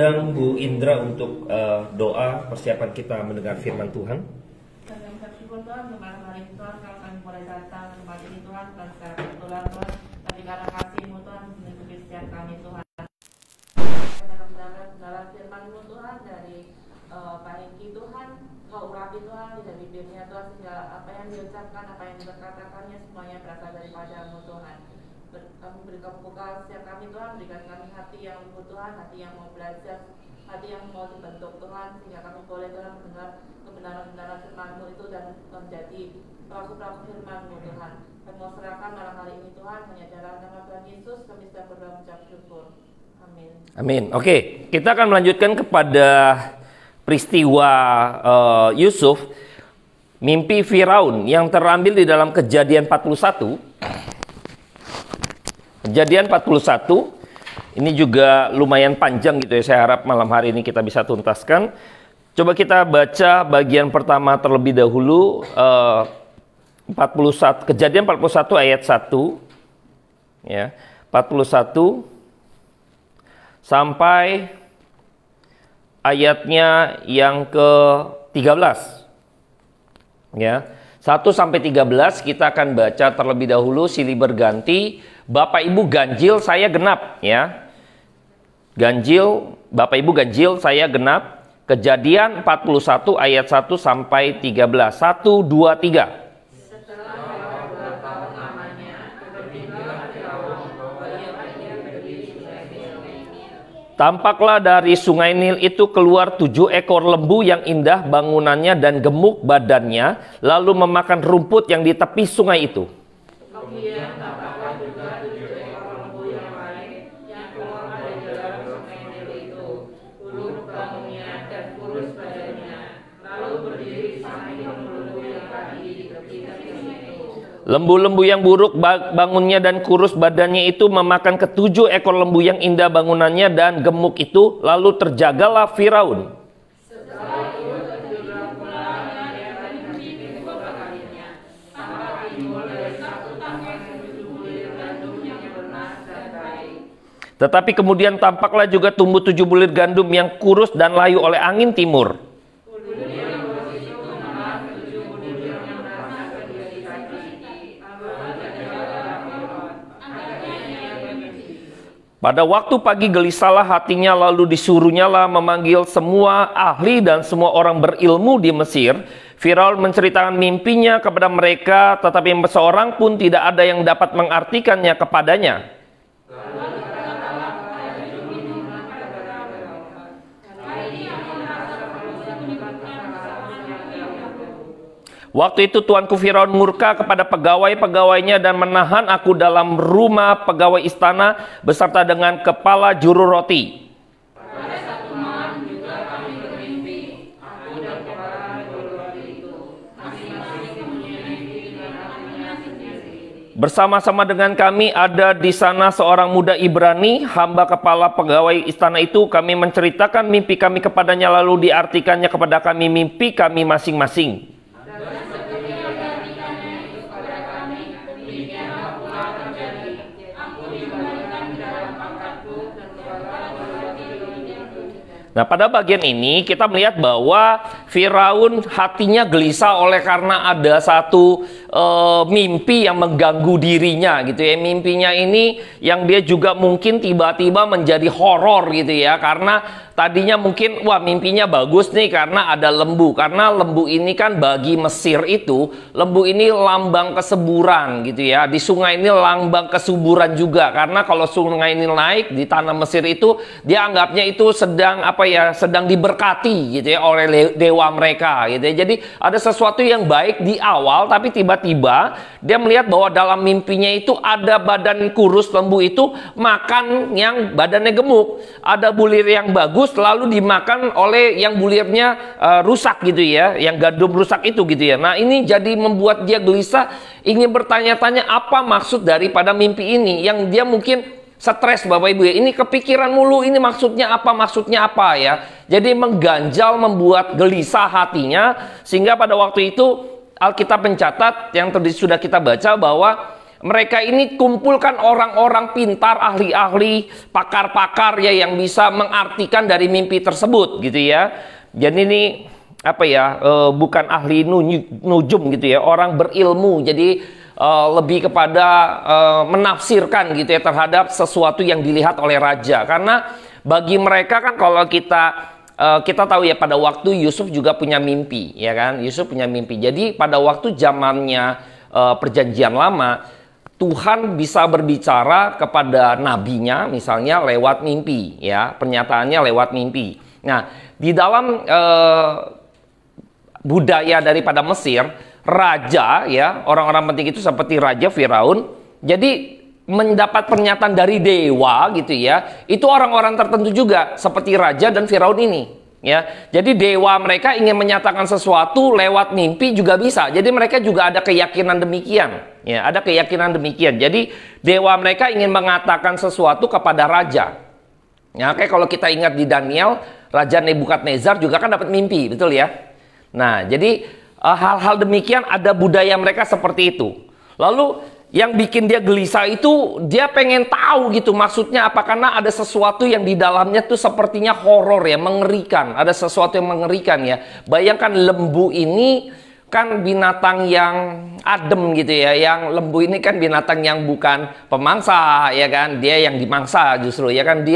undang Bu Indra untuk doa persiapan kita mendengar firman Tuhan. Kami mengucap syukur Tuhan untuk malam hari ini Tuhan, kalau kami boleh datang ke tempat ini Tuhan, bukan secara kebetulan Tuhan, tapi karena kasih-Mu Tuhan melindungi setiap kami Tuhan. Kami akan mendengar firman-Mu Tuhan dari Pak Hengki Tuhan, Kau urapi Tuhan di dalam bibirnya Tuhan, sehingga apa yang diucapkan, apa yang dikatakannya semuanya berasal daripada-Mu Tuhan. Kami berikan buka setiap kami Tuhan, berikan kami hati yang lembut Tuhan, hati yang mau belajar, hati yang mau dibentuk Tuhan, sehingga kami boleh Tuhan mendengar kebenaran-kebenaran firman-Mu itu dan menjadi pelaku-pelaku firman-Mu Tuhan. Kami mau serahkan malam hari ini Tuhan, hanya dalam nama Tuhan Yesus kami sudah berdoa mengucap syukur. Amin. Amin. Oke, kita akan melanjutkan kepada peristiwa Yusuf, mimpi Firaun yang terambil di dalam Kejadian 41. Kejadian 41 ini juga lumayan panjang gitu ya. Saya harap malam hari ini kita bisa tuntaskan. Coba kita baca bagian pertama terlebih dahulu, 41 Kejadian 41 ayat 1 ya. 41 sampai ayatnya yang ke-13. Ya. 1 sampai 13 kita akan baca terlebih dahulu, silih berganti. Bapak Ibu ganjil, saya genap ya. Ganjil, Bapak Ibu ganjil, saya genap. Kejadian 41 ayat 1 sampai 13. 1 2 3. Tampaklah dari sungai Nil itu keluar 7 ekor lembu yang indah bangunannya dan gemuk badannya, lalu memakan rumput yang di tepi sungai itu. Kemudian tampaklah juga 7 ekor lembu yang lain yang keluar dari dalam sungai Nil itu, buruk bangunnya dan kurus badannya, lalu berdiri samping lembu-lembu yang tadi di tepi-tepi itu. Lembu-lembu yang buruk bangunnya dan kurus badannya itu memakan ke-7 ekor lembu yang indah bangunannya dan gemuk itu, lalu terjagalah Firaun. Setelah itu terjadilah pula yang tadi bermimpi kedua kalinya. Tampak timbul dari satu tangkai 7 bulir gandum yang bernas dan baik. Tetapi kemudian tampaklah juga tumbuh 7 bulir gandum yang kurus dan layu oleh angin timur. Pada waktu pagi gelisahlah hatinya, lalu disuruhnyalah memanggil semua ahli dan semua orang berilmu di Mesir. Firaun menceritakan mimpinya kepada mereka, tetapi seorang pun tidak ada yang dapat mengartikannya kepadanya. Waktu itu tuanku Firaun murka kepada pegawai-pegawainya dan menahan aku dalam rumah pegawai istana beserta dengan kepala juru roti. Pada satu malam juga kami bermimpi, aku dan kepala juru roti itu, masing-masing mempunyai mimpi dengan artinya sendiri. Bersama-sama dengan kami ada di sana seorang muda Ibrani, hamba kepala pegawai istana itu. Kami menceritakan mimpi kami kepadanya, lalu diartikannya kepada kami mimpi kami masing-masing. Nah, pada bagian ini kita melihat bahwa Firaun hatinya gelisah oleh karena ada satu mimpi yang mengganggu dirinya gitu ya. Mimpinya ini yang dia juga mungkin tiba-tiba menjadi horor gitu ya. Karena tadinya mungkin wah mimpinya bagus nih karena ada lembu. Karena lembu ini kan bagi Mesir itu, lembu ini lambang kesuburan gitu ya. Di sungai ini lambang kesuburan juga. Karena kalau sungai ini naik di tanah Mesir itu, dia anggapnya itu sedang sedang diberkati gitu ya oleh dewa mereka gitu ya. Jadi ada sesuatu yang baik di awal, tapi tiba-tiba dia melihat bahwa dalam mimpinya itu ada badan kurus lembu itu makan yang badannya gemuk, ada bulir yang bagus lalu dimakan oleh yang bulirnya rusak gitu ya, yang gandum rusak itu gitu ya. Nah, ini jadi membuat dia gelisah, ingin bertanya-tanya apa maksud daripada mimpi ini, yang dia mungkin stres Bapak Ibu ya, ini kepikiran mulu, ini maksudnya apa ya. Jadi mengganjal, membuat gelisah hatinya, sehingga pada waktu itu Alkitab mencatat yang tadi sudah kita baca bahwa mereka ini kumpulkan orang-orang pintar, ahli-ahli, pakar-pakar ya yang bisa mengartikan dari mimpi tersebut gitu ya. Jadi ini apa ya, bukan ahli nujum gitu ya, orang berilmu. Jadi lebih kepada menafsirkan gitu ya terhadap sesuatu yang dilihat oleh raja. Karena bagi mereka kan kalau kita tahu ya pada waktu Yusuf juga punya mimpi ya kan. Yusuf punya mimpi. Jadi pada waktu zamannya perjanjian lama, Tuhan bisa berbicara kepada nabinya misalnya lewat mimpi ya. Pernyataannya lewat mimpi. Nah, di dalam budaya daripada Mesir, raja ya, orang-orang penting itu seperti Raja Firaun, jadi mendapat pernyataan dari dewa gitu ya, itu orang-orang tertentu juga seperti raja dan Firaun ini ya. Jadi dewa mereka ingin menyatakan sesuatu lewat mimpi juga bisa. Jadi mereka juga ada keyakinan demikian ya, ada keyakinan demikian. Jadi dewa mereka ingin mengatakan sesuatu kepada raja ya. Kayak kalau kita ingat di Daniel, Raja Nebukadnezar juga kan dapat mimpi, betul ya. Nah, jadi hal-hal demikian ada budaya mereka seperti itu. Lalu yang bikin dia gelisah itu dia pengen tahu gitu maksudnya apa, karena ada sesuatu yang di dalamnya tuh sepertinya horor ya, mengerikan. Ada sesuatu yang mengerikan ya. Bayangkan lembu ini kan binatang yang adem gitu ya. Yang lembu ini kan binatang yang bukan pemangsa ya kan. Dia yang dimangsa justru ya kan.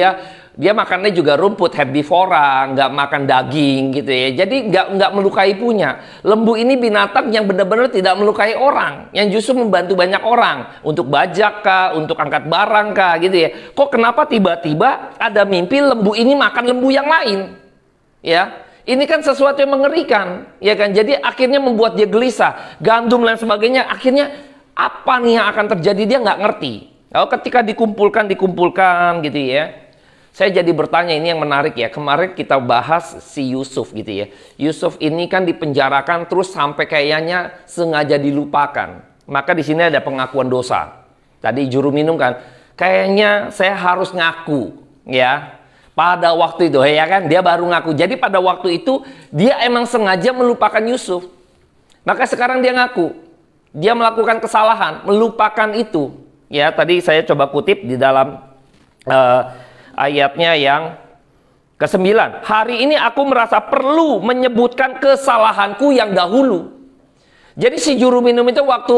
Dia makannya juga rumput, herbivora, nggak makan daging gitu ya. Jadi nggak melukai punya. Lembu ini binatang yang benar-benar tidak melukai orang, yang justru membantu banyak orang untuk bajak kah, untuk angkat barang kah gitu ya. Kok kenapa tiba-tiba ada mimpi lembu ini makan lembu yang lain? Ya, ini kan sesuatu yang mengerikan, ya kan? Jadi akhirnya membuat dia gelisah, gandum dan sebagainya. Akhirnya apa nih yang akan terjadi, dia nggak ngerti. Lalu ketika dikumpulkan gitu ya. Saya jadi bertanya, ini yang menarik ya. Kemarin kita bahas si Yusuf gitu ya. Yusuf ini kan dipenjarakan terus sampai kayaknya sengaja dilupakan. Maka di sini ada pengakuan dosa. Tadi juru minum kan, kayaknya saya harus ngaku ya. Pada waktu itu ya kan, dia baru ngaku. Jadi pada waktu itu dia emang sengaja melupakan Yusuf. Maka sekarang dia ngaku. Dia melakukan kesalahan, melupakan itu. Ya, tadi saya coba kutip di dalam ayatnya yang ke-9. Hari ini aku merasa perlu menyebutkan kesalahanku yang dahulu. Jadi si juru minum itu waktu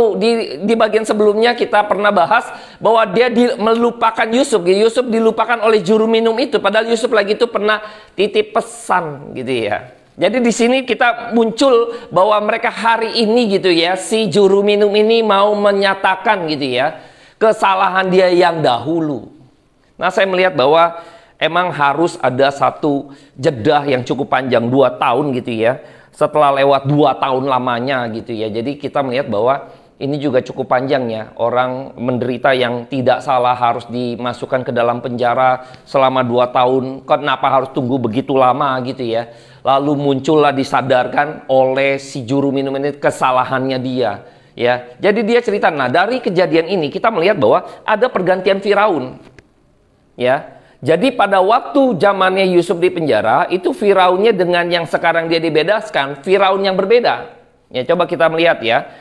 di bagian sebelumnya kita pernah bahas bahwa dia melupakan Yusuf. Yusuf dilupakan oleh juru minum itu. Padahal Yusuf lagi itu pernah titip pesan gitu ya. Jadi di sini kita muncul bahwa mereka hari ini gitu ya, si juru minum ini mau menyatakan gitu ya kesalahan dia yang dahulu. Nah, saya melihat bahwa emang harus ada satu jeda yang cukup panjang, 2 tahun gitu ya. Setelah lewat 2 tahun lamanya gitu ya. Jadi kita melihat bahwa ini juga cukup panjang ya. Orang menderita yang tidak salah harus dimasukkan ke dalam penjara selama 2 tahun. Kenapa harus tunggu begitu lama gitu ya. Lalu muncullah disadarkan oleh si juru minum ini kesalahannya dia. Ya, jadi dia cerita. Nah, dari kejadian ini kita melihat bahwa ada pergantian Firaun. Ya, jadi pada waktu zamannya Yusuf di penjara, itu Firaunnya dengan yang sekarang dia dibebaskan, Firaun yang berbeda. Ya, coba kita melihat ya.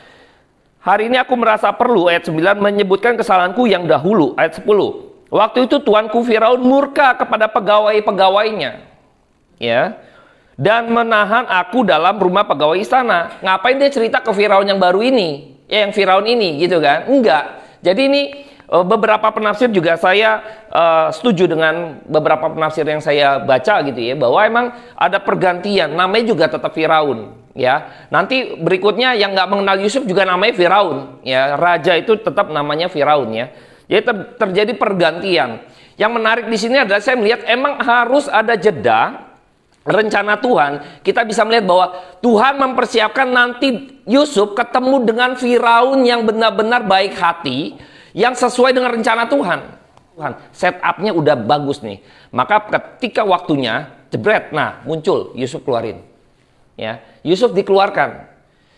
Hari ini aku merasa perlu, ayat 9, menyebutkan kesalahanku yang dahulu, ayat 10. Waktu itu tuanku Firaun murka kepada pegawai-pegawainya. Ya. Dan menahan aku dalam rumah pegawai istana. Ngapain dia cerita ke Firaun yang baru ini? Ya, yang Firaun ini gitu kan? Enggak. Jadi ini beberapa penafsir juga saya setuju dengan beberapa penafsir yang saya baca gitu ya, bahwa emang ada pergantian, namanya juga tetap Firaun ya. Nanti berikutnya yang nggak mengenal Yusuf juga namanya Firaun ya, raja itu tetap namanya Firaun ya. Jadi terjadi pergantian. Yang menarik di sini adalah saya melihat emang harus ada jeda rencana Tuhan. Kita bisa melihat bahwa Tuhan mempersiapkan nanti Yusuf ketemu dengan Firaun yang benar-benar baik hati, yang sesuai dengan rencana Tuhan. Setupnya udah bagus nih. Maka ketika waktunya, jebret, nah muncul Yusuf keluarin. Ya, Yusuf dikeluarkan.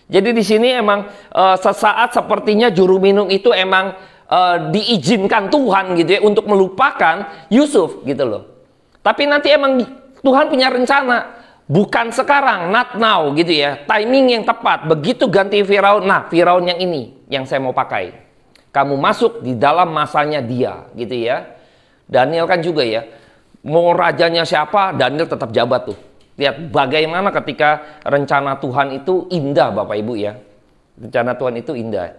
Jadi di sini emang sesaat sepertinya juru minum itu emang diizinkan Tuhan gitu ya untuk melupakan Yusuf gitu loh. Tapi nanti emang Tuhan punya rencana, bukan sekarang, not now gitu ya. Timing yang tepat. Begitu ganti Firaun, nah Firaun yang ini yang saya mau pakai. kamu masuk di dalam masanya dia, gitu ya. Daniel kan juga ya, mau rajanya siapa, Daniel tetap jabat tuh. Lihat bagaimana ketika rencana Tuhan itu indah Bapak Ibu ya. Rencana Tuhan itu indah.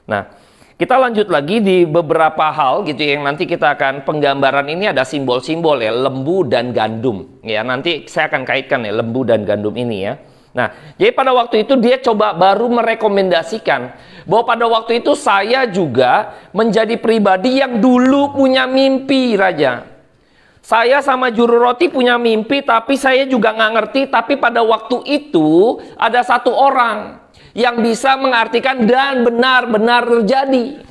Nah, kita lanjut lagi di beberapa hal gitu yang nanti kita akan penggambaran ini ada simbol-simbol ya, lembu dan gandum. Ya, nanti saya akan kaitkan ya lembu dan gandum ini ya. Nah, jadi pada waktu itu dia coba baru merekomendasikan bahwa pada waktu itu saya juga menjadi pribadi yang dulu punya mimpi, Raja. Saya sama juru roti punya mimpi, tapi saya juga nggak ngerti. Tapi pada waktu itu ada satu orang yang bisa mengartikan dan benar-benar terjadi.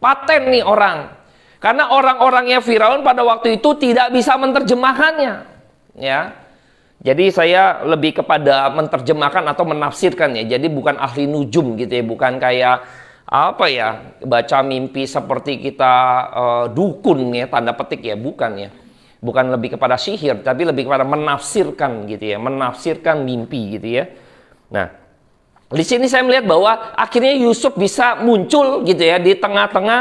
Paten nih orang. Karena orang-orangnya Firaun pada waktu itu tidak bisa menerjemahkannya. Ya. Jadi saya lebih kepada menerjemahkan atau menafsirkan ya. Jadi bukan ahli nujum gitu ya. Bukan kayak apa ya, baca mimpi seperti kita dukun ya, tanda petik ya. Bukan ya. Bukan lebih kepada sihir, tapi lebih kepada menafsirkan gitu ya. Menafsirkan mimpi gitu ya. Nah, di sini saya melihat bahwa akhirnya Yusuf bisa muncul gitu ya di tengah-tengah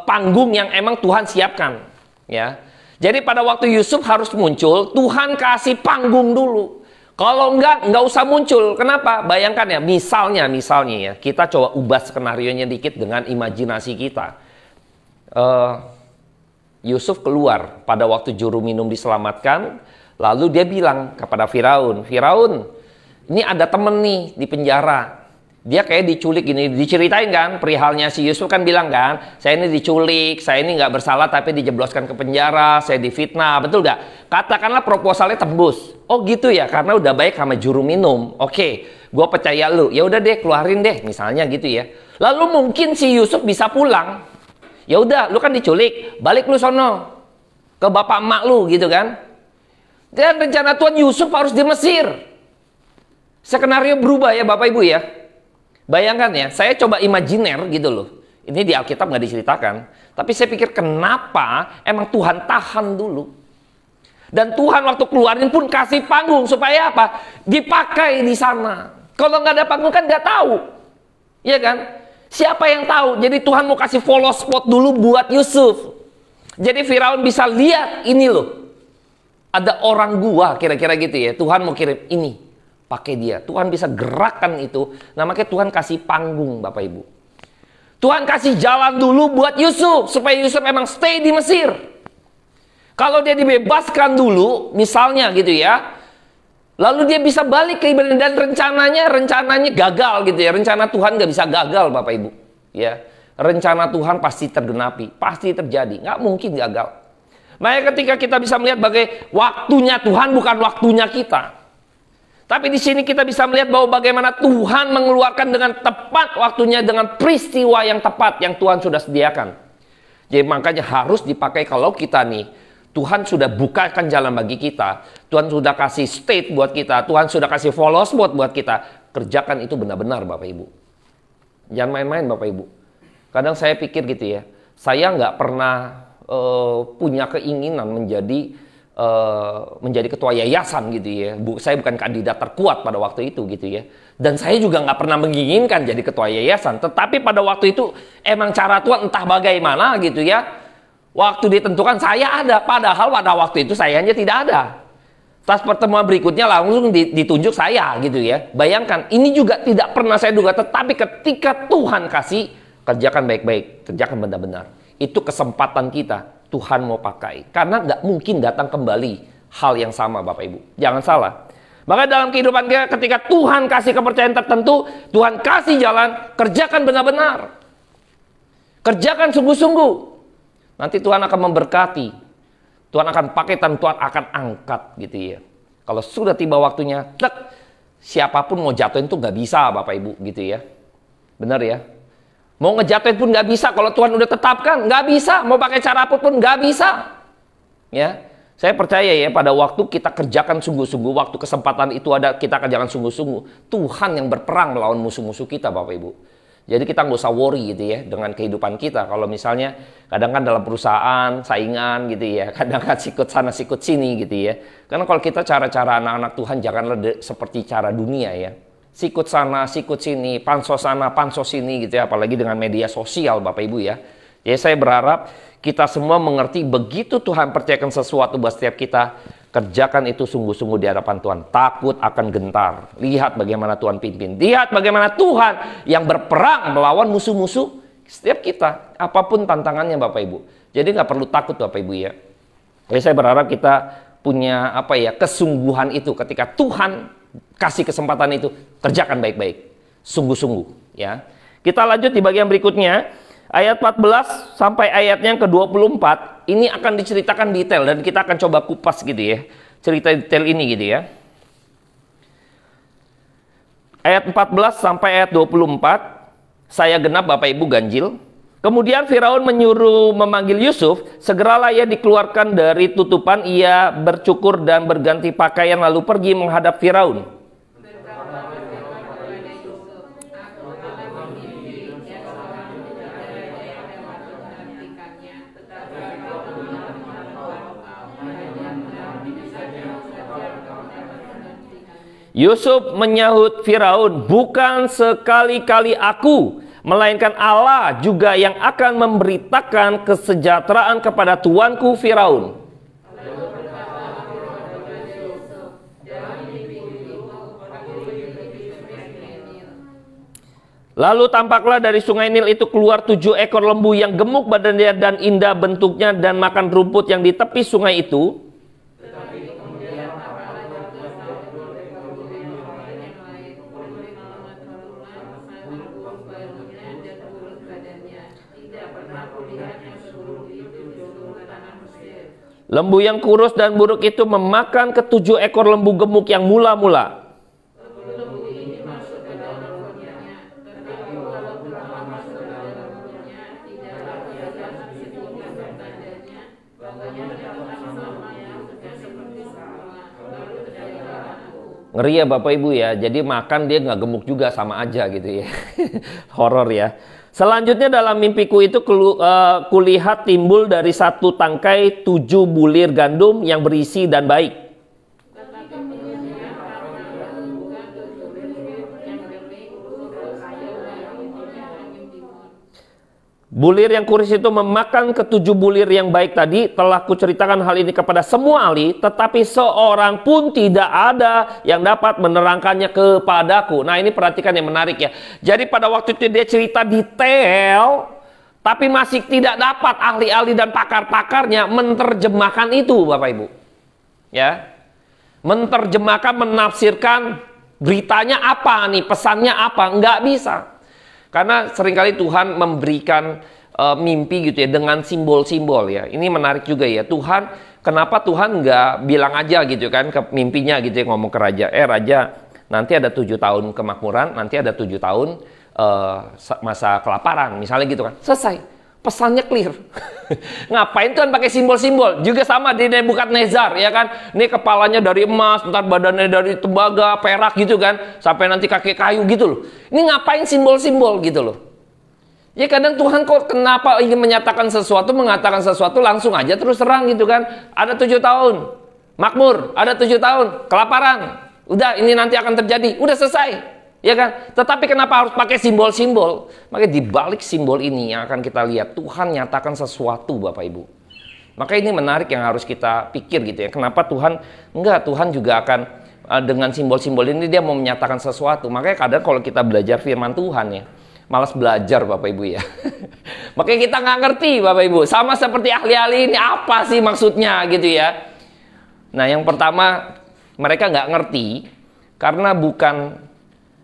panggung yang emang Tuhan siapkan ya. Jadi pada waktu Yusuf harus muncul, Tuhan kasih panggung dulu. Kalau enggak usah muncul. Kenapa? Bayangkan ya, misalnya ya, kita coba ubah skenario-nya dikit dengan imajinasi kita. Yusuf keluar pada waktu juru minum diselamatkan, lalu dia bilang kepada Firaun, Firaun, ini ada temen nih di penjara. Dia kayak diculik gini, diceritain kan perihalnya si Yusuf kan bilang kan, saya ini diculik, saya ini nggak bersalah tapi dijebloskan ke penjara, saya difitnah, betul nggak? Katakanlah proposalnya tembus. Oh gitu ya, karena udah baik sama juru minum. Oke, gue percaya lu. Ya udah deh, keluarin deh, misalnya gitu ya. Lalu mungkin si Yusuf bisa pulang. Ya udah, lu kan diculik, balik lu sono ke bapak emak lu gitu kan. Dan rencana Tuhan Yusuf harus di Mesir. Skenario berubah ya Bapak Ibu ya. Bayangkan ya, saya coba imajiner gitu loh. Ini di Alkitab nggak diceritakan. Tapi saya pikir kenapa emang Tuhan tahan dulu. Dan Tuhan waktu keluarin pun kasih panggung supaya apa? Dipakai di sana. Kalau nggak ada panggung kan nggak tahu. Iya kan? Siapa yang tahu? Jadi Tuhan mau kasih follow spot dulu buat Yusuf. Jadi Firaun bisa lihat ini loh. Ada orang gua kira-kira gitu ya. Tuhan mau kirim ini. Pakai dia. Tuhan bisa gerakan itu. Nah makanya Tuhan kasih panggung Bapak Ibu. Tuhan kasih jalan dulu buat Yusuf. Supaya Yusuf emang stay di Mesir. Kalau dia dibebaskan dulu. Misalnya gitu ya. Lalu dia bisa balik ke ibadah. Dan rencananya gagal gitu ya. Rencana Tuhan gak bisa gagal Bapak Ibu. Ya. Rencana Tuhan pasti tergenapi. Pasti terjadi. Nggak mungkin gagal. Makanya ketika kita bisa melihat bagai waktunya Tuhan bukan waktunya kita. Tapi di sini kita bisa melihat bahwa bagaimana Tuhan mengeluarkan dengan tepat waktunya dengan peristiwa yang tepat yang Tuhan sudah sediakan. Jadi makanya harus dipakai kalau kita nih, Tuhan sudah bukakan jalan bagi kita. Tuhan sudah kasih state buat kita. Tuhan sudah kasih follow spot buat kita. Kerjakan itu benar-benar Bapak Ibu. Jangan main-main Bapak Ibu. Kadang saya pikir gitu ya, saya nggak pernah punya keinginan menjadi ketua yayasan gitu ya. Saya bukan kandidat terkuat pada waktu itu gitu ya. Dan saya juga nggak pernah menginginkan jadi ketua yayasan. Tetapi pada waktu itu emang cara Tuhan entah bagaimana gitu ya. Waktu ditentukan saya ada. Padahal pada waktu itu sayanya tidak ada. Pas pertemuan berikutnya langsung ditunjuk saya gitu ya. Bayangkan ini juga tidak pernah saya duga. Tetapi ketika Tuhan kasih, kerjakan baik-baik. Kerjakan benar-benar. Itu kesempatan kita. Tuhan mau pakai. Karena nggak mungkin datang kembali hal yang sama Bapak Ibu. Jangan salah. Maka dalam kehidupan kita ketika Tuhan kasih kepercayaan tertentu, Tuhan kasih jalan, kerjakan benar-benar. Kerjakan sungguh-sungguh. Nanti Tuhan akan memberkati. Tuhan akan pakai dan Tuhan akan angkat gitu ya. Kalau sudah tiba waktunya, siapapun mau jatuhin tuh nggak bisa Bapak Ibu gitu ya. Benar ya. Mau ngejatuhin pun nggak bisa kalau Tuhan udah tetapkan, nggak bisa. Mau pakai cara apapun pun nggak bisa. Ya, saya percaya ya pada waktu kita kerjakan sungguh-sungguh, waktu kesempatan itu ada kita kerjakan sungguh-sungguh. Tuhan yang berperang melawan musuh-musuh kita, Bapak Ibu. Jadi kita nggak usah worry gitu ya dengan kehidupan kita. Kalau misalnya kadang kan dalam perusahaan saingan gitu ya, kadang kan sikut sana sikut sini gitu ya. Karena kalau kita cara-cara anak-anak Tuhan janganlah seperti cara dunia ya. sikut sana, sikut sini, pansos sana, pansos sini gitu ya, apalagi dengan media sosial Bapak Ibu ya. Jadi saya berharap kita semua mengerti begitu Tuhan percayakan sesuatu buat setiap kita, kerjakan itu sungguh-sungguh di hadapan Tuhan. Takut akan gentar. Lihat bagaimana Tuhan pimpin. Lihat bagaimana Tuhan yang berperang melawan musuh-musuh setiap kita. Apapun tantangannya Bapak Ibu. Jadi nggak perlu takut Bapak Ibu ya. Jadi saya berharap kita punya kesungguhan itu ketika Tuhan kasih kesempatan itu, kerjakan baik-baik, sungguh-sungguh ya. Kita lanjut di bagian berikutnya, ayat 14 sampai ayatnya yang ke-24. Ini akan diceritakan detail dan kita akan coba kupas gitu ya, cerita detail ini gitu ya. Ayat 14 sampai ayat 24, saya genap Bapak Ibu ganjil. Kemudian Firaun menyuruh memanggil Yusuf, segeralah ia dikeluarkan dari tutupan, ia bercukur dan berganti pakaian lalu pergi menghadap Firaun. Yusuf menyahut Firaun, bukan sekali-kali aku, melainkan Allah juga yang akan memberitakan kesejahteraan kepada tuanku Firaun. Lalu tampaklah dari sungai Nil itu keluar 7 ekor lembu yang gemuk badannya dan indah bentuknya dan makan rumput yang di tepi sungai itu. Lembu yang kurus dan buruk itu memakan ke-7 ekor lembu gemuk yang mula-mula. Ngeri ya Bapak Ibu ya, jadi makan dia nggak gemuk juga, sama aja gitu ya. Horor ya. Selanjutnya dalam mimpiku itu kulihat timbul dari satu tangkai 7 bulir gandum yang berisi dan baik. Bulir yang kurus itu memakan ke-7 bulir yang baik tadi. Telah kuceritakan hal ini kepada semua ahli, tetapi seorang pun tidak ada yang dapat menerangkannya kepadaku. Nah ini perhatikan yang menarik ya. Jadi pada waktu itu dia cerita detail, tapi masih tidak dapat ahli-ahli dan pakar-pakarnya menerjemahkan itu Bapak Ibu. Ya, menerjemahkan, menafsirkan beritanya apa nih, pesannya apa, nggak bisa. Karena seringkali Tuhan memberikan mimpi gitu ya dengan simbol-simbol ya. Ini menarik juga ya. Tuhan, kenapa Tuhan nggak bilang aja gitu kan ke mimpinya gitu ya, ngomong ke raja. Raja, nanti ada 7 tahun kemakmuran, nanti ada 7 tahun masa kelaparan. Misalnya gitu kan. Selesai. Pesannya clear. Ngapain Tuhan pakai simbol-simbol? Juga sama di Nebukadnezar ya kan. Ini kepalanya dari emas, ntar badannya dari tembaga, perak gitu kan. Sampai nanti kaki kayu gitu loh. Ini ngapain simbol-simbol gitu loh. Ya kadang Tuhan kok kenapa ingin menyatakan sesuatu, mengatakan sesuatu langsung aja terus terang gitu kan. Ada 7 tahun makmur, ada 7 tahun kelaparan. Udah ini nanti akan terjadi, udah selesai. Ya kan? Tetapi kenapa harus pakai simbol-simbol? Makanya di balik simbol ini yang akan kita lihat, Tuhan nyatakan sesuatu Bapak Ibu. Maka ini menarik yang harus kita pikir gitu ya. Kenapa Tuhan? Enggak, Tuhan juga akan dengan simbol-simbol ini dia mau menyatakan sesuatu. Makanya kadang kalau kita belajar firman Tuhan ya, malas belajar Bapak Ibu ya. Makanya kita nggak ngerti Bapak Ibu. Sama seperti ahli-ahli ini, apa sih maksudnya gitu ya. Nah yang pertama, mereka nggak ngerti karena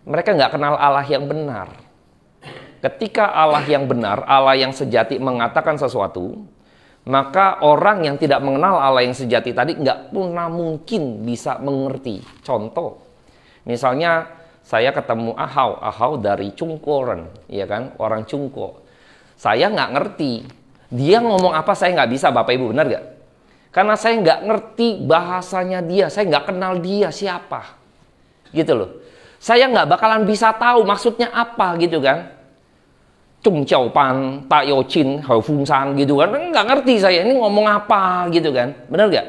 mereka nggak kenal Allah yang benar. Ketika Allah yang benar, Allah yang sejati mengatakan sesuatu, maka orang yang tidak mengenal Allah yang sejati tadi nggak pernah mungkin bisa mengerti. Contoh, misalnya saya ketemu Ahau dari Cungkoren, ya kan, orang Cungko. Saya nggak ngerti, dia ngomong apa saya nggak bisa Bapak Ibu, benar nggak? Karena saya nggak ngerti bahasanya dia, saya nggak kenal dia siapa, gitu loh. Saya nggak bakalan bisa tahu maksudnya apa gitu kan. Cung Jiao Pan, Ta Yo Chin, Hao Fung San gitu kan. Nggak ngerti saya ini ngomong apa gitu kan. Benar nggak?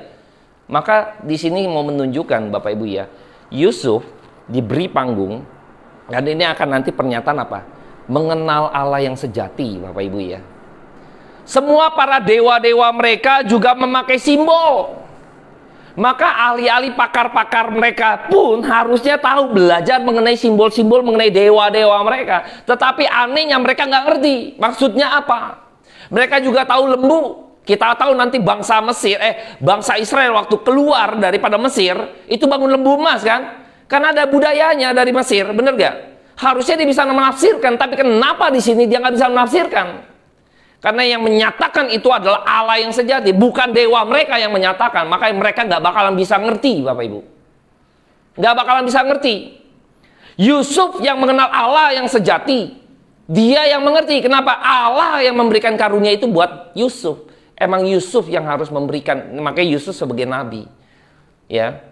Maka di sini mau menunjukkan Bapak Ibu ya. Yusuf diberi panggung Dan ini akan nanti pernyataan apa? Mengenal Allah yang sejati, Bapak Ibu ya. Semua para dewa-dewa mereka juga memakai simbol. Maka ahli-ahli pakar-pakar mereka pun harusnya tahu, belajar mengenai simbol-simbol, mengenai dewa-dewa mereka. Tetapi anehnya mereka nggak ngerti maksudnya apa. Mereka juga tahu lembu. Kita tahu nanti bangsa Mesir, bangsa Israel waktu keluar daripada Mesir, itu bangun lembu emas kan? Karena ada budayanya dari Mesir, bener gak? Harusnya dia bisa menafsirkan, tapi kenapa di sini dia nggak bisa menafsirkan? Karena yang menyatakan itu adalah Allah yang sejati, bukan dewa mereka yang menyatakan. Makanya mereka nggak bakalan bisa ngerti, Bapak Ibu. Nggak bakalan bisa ngerti. Yusuf yang mengenal Allah yang sejati, dia yang mengerti kenapa Allah yang memberikan karunia itu buat Yusuf. Emang Yusuf yang harus memberikan, makanya Yusuf sebagai nabi. Ya,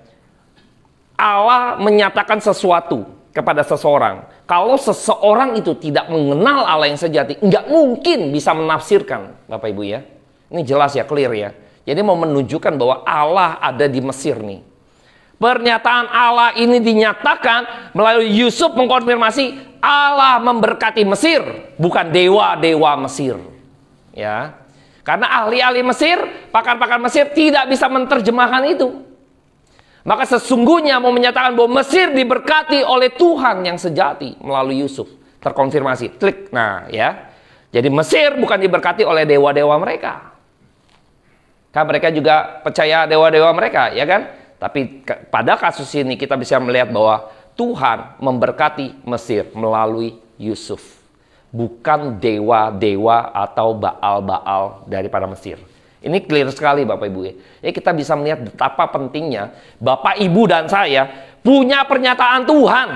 Allah menyatakan sesuatu kepada seseorang. Kalau seseorang itu tidak mengenal Allah yang sejati, nggak mungkin bisa menafsirkan, Bapak Ibu ya. Ini jelas ya, clear ya. Jadi mau menunjukkan bahwa Allah ada di Mesir nih. Pernyataan Allah ini dinyatakan melalui Yusuf mengkonfirmasi Allah memberkati Mesir, bukan dewa-dewa Mesir. Ya. Karena ahli-ahli Mesir, pakar-pakar Mesir tidak bisa menerjemahkan itu. Maka sesungguhnya mau menyatakan bahwa Mesir diberkati oleh Tuhan yang sejati melalui Yusuf. Terkonfirmasi, klik. Nah ya, jadi Mesir bukan diberkati oleh dewa-dewa mereka. Kan mereka juga percaya dewa-dewa mereka, ya kan? Tapi pada kasus ini kita bisa melihat bahwa Tuhan memberkati Mesir melalui Yusuf. Bukan dewa-dewa atau baal-baal daripada Mesir. Ini clear sekali Bapak Ibu ya. Kita bisa melihat betapa pentingnya Bapak Ibu dan saya punya pernyataan Tuhan.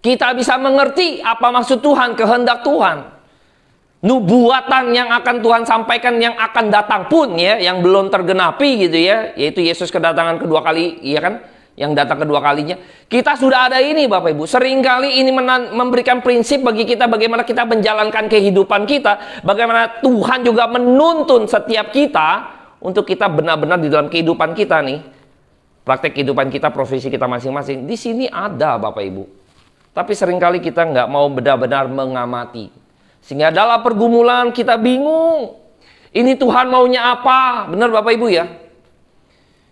Kita bisa mengerti apa maksud Tuhan, kehendak Tuhan. Nubuatan yang akan Tuhan sampaikan yang akan datang pun ya, yang belum tergenapi gitu ya, yaitu Yesus kedatangan kedua kali, iya kan? Yang datang kedua kalinya. Kita sudah ada ini Bapak Ibu. Seringkali ini memberikan prinsip bagi kita bagaimana kita menjalankan kehidupan kita. Bagaimana Tuhan juga menuntun setiap kita untuk kita benar-benar di dalam kehidupan kita nih. Praktek kehidupan kita, profesi kita masing-masing. Di sini ada Bapak Ibu. Tapi seringkali kita nggak mau benar-benar mengamati. Sehingga dalam pergumulan kita bingung. Ini Tuhan maunya apa? Benar Bapak Ibu ya?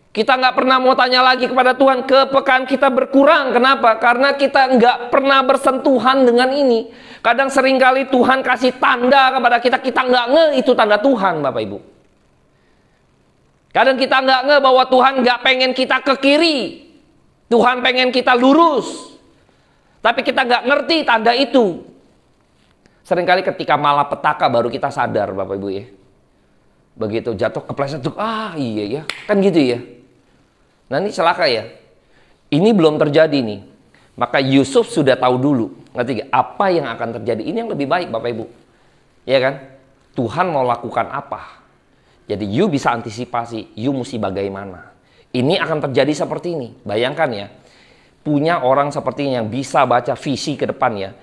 Kita nggak pernah mau tanya lagi kepada Tuhan, kepekaan kita berkurang. Kenapa? Karena kita nggak pernah bersentuhan dengan ini. Kadang seringkali Tuhan kasih tanda kepada kita, kita nggak nge itu tanda Tuhan, Bapak Ibu. Kadang kita nggak nge bahwa Tuhan nggak pengen kita ke kiri. Tuhan pengen kita lurus. Tapi kita nggak ngerti tanda itu. Seringkali ketika malapetaka baru kita sadar, Bapak Ibu ya. Begitu jatuh kepleset tuh, iya ya, kan gitu ya. Nah ini celaka ya. Ini belum terjadi nih. Maka Yusuf sudah tahu dulu, ngerti gak? Apa yang akan terjadi. Ini yang lebih baik Bapak Ibu. Ya kan? Tuhan mau lakukan apa. Jadi you bisa antisipasi, you mesti bagaimana. Ini akan terjadi seperti ini. Bayangkan ya. Punya orang seperti ini yang bisa baca visi ke depan ya.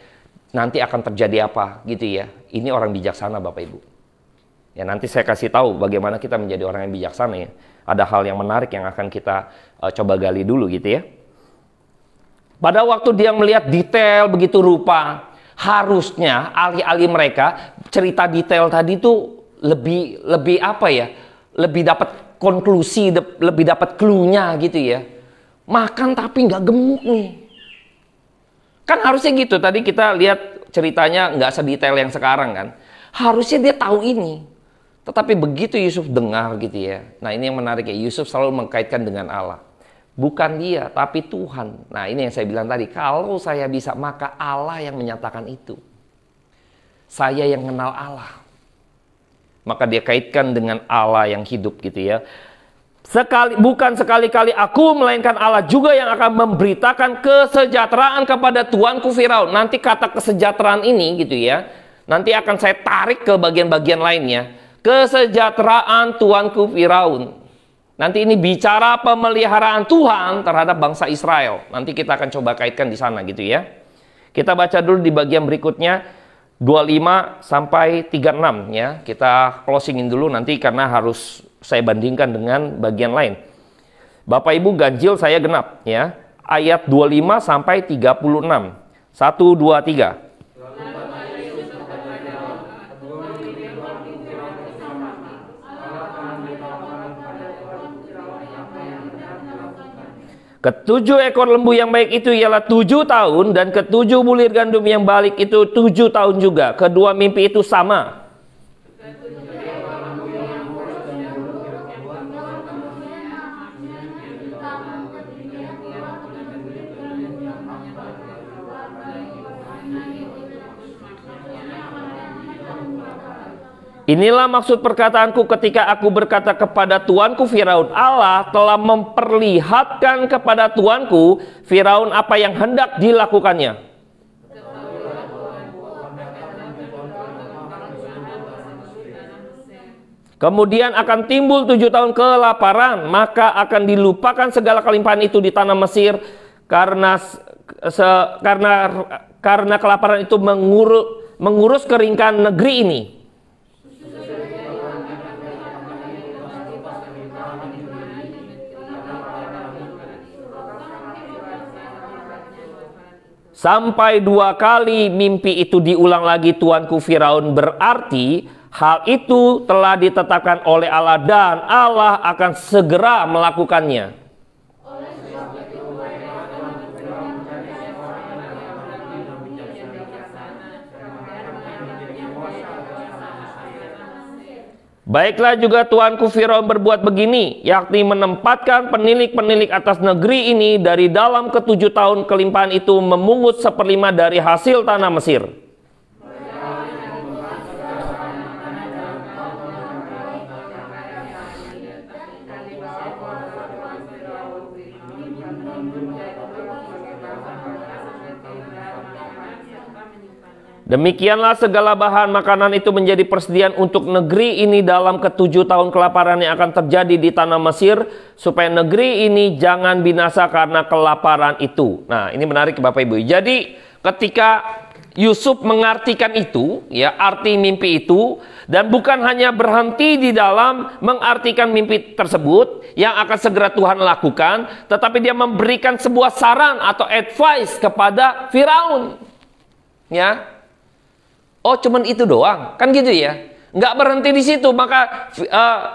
Nanti akan terjadi apa gitu ya. Ini orang bijaksana Bapak Ibu. Ya nanti saya kasih tahu bagaimana kita menjadi orang yang bijaksana ya. Ada hal yang menarik yang akan kita coba gali dulu gitu ya. Pada waktu dia melihat detail begitu rupa, harusnya ahli-ahli mereka cerita detail tadi itu lebih apa ya? Lebih dapat konklusi, lebih dapat clue-nya gitu ya. Makan tapi nggak gemuk nih. Kan harusnya gitu. Tadi kita lihat ceritanya nggak sedetail yang sekarang kan. Harusnya dia tahu ini. Tetapi begitu Yusuf dengar gitu ya. Nah ini yang menarik ya. Yusuf selalu mengkaitkan dengan Allah. Bukan dia, tapi Tuhan. Nah ini yang saya bilang tadi. Kalau saya bisa, maka Allah yang menyatakan itu. Saya yang kenal Allah. Maka dia kaitkan dengan Allah yang hidup gitu ya. Bukan sekali-kali aku, melainkan Allah juga yang akan memberitakan kesejahteraan kepada tuanku Firaun. Nanti kata kesejahteraan ini gitu ya. Nanti akan saya tarik ke bagian-bagian lainnya. Kesejahteraan tuanku Firaun. Nanti ini bicara pemeliharaan Tuhan terhadap bangsa Israel. Nanti kita akan coba kaitkan di sana gitu ya. Kita baca dulu di bagian berikutnya 25 sampai 36 ya. Kita closingin dulu nanti karena harus saya bandingkan dengan bagian lain. Bapak Ibu ganjil saya genap ya. ayat 25 sampai 36. 1, 2, 3. Ketujuh ekor lembu yang baik itu ialah 7 tahun, dan ketujuh bulir gandum yang balik itu 7 tahun juga. Kedua mimpi itu sama. Inilah maksud perkataanku ketika aku berkata kepada tuanku Firaun, Allah telah memperlihatkan kepada tuanku Firaun apa yang hendak dilakukannya. Kemudian akan timbul 7 tahun kelaparan, maka akan dilupakan segala kelimpahan itu di tanah Mesir, karena kelaparan itu mengurus keringkan negeri ini. Sampai 2 kali mimpi itu diulang lagi tuanku Firaun, berarti hal itu telah ditetapkan oleh Allah dan Allah akan segera melakukannya. Baiklah juga tuanku Firaun berbuat begini, yakni menempatkan penilik-penilik atas negeri ini dari dalam ke-7 tahun kelimpahan itu memungut 1/5 dari hasil tanah Mesir. Demikianlah segala bahan makanan itu menjadi persediaan untuk negeri ini dalam ke-7 tahun kelaparan yang akan terjadi di tanah Mesir, supaya negeri ini jangan binasa karena kelaparan itu. Nah, ini menarik Bapak Ibu. Jadi ketika Yusuf mengartikan itu, ya, arti mimpi itu, dan bukan hanya berhenti di dalam mengartikan mimpi tersebut yang akan segera Tuhan lakukan, tetapi dia memberikan sebuah saran atau advice kepada Firaun. Ya. Oh, cuman itu doang, kan gitu ya? Nggak berhenti di situ. Maka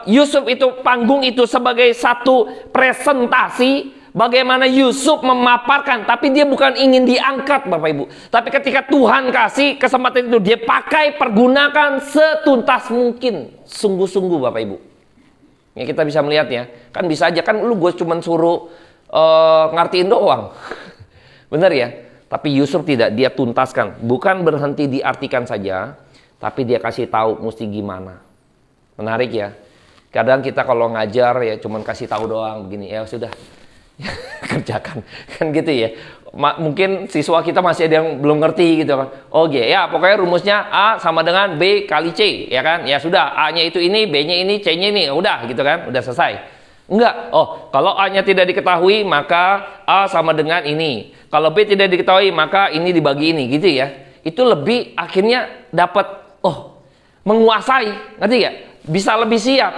Yusuf itu, panggung itu sebagai satu presentasi bagaimana Yusuf memaparkan, tapi dia bukan ingin diangkat Bapak Ibu. Tapi ketika Tuhan kasih kesempatan itu, dia pakai, pergunakan setuntas mungkin, sungguh-sungguh Bapak Ibu. Ya, kita bisa melihat ya, kan bisa aja kan lu gue cuman suruh ngartiin doang, bener ya? Tapi Yusuf tidak, dia tuntaskan. Bukan berhenti diartikan saja, tapi dia kasih tahu mesti gimana. Menarik ya. Kadang kita kalau ngajar ya cuman kasih tahu doang begini, ya sudah. Kerjakan. Kan gitu ya. Mungkin siswa kita masih ada yang belum ngerti gitu kan. Oh ya, pokoknya rumusnya A sama dengan B kali C, ya kan? Ya sudah, A-nya itu ini, B-nya ini, C-nya ini. Udah gitu kan, udah selesai. Enggak. Oh, kalau A-nya tidak diketahui, maka A sama dengan ini. Kalau B tidak diketahui, maka ini dibagi ini, gitu ya. Itu lebih akhirnya dapat, menguasai, ngerti ya? Bisa lebih siap.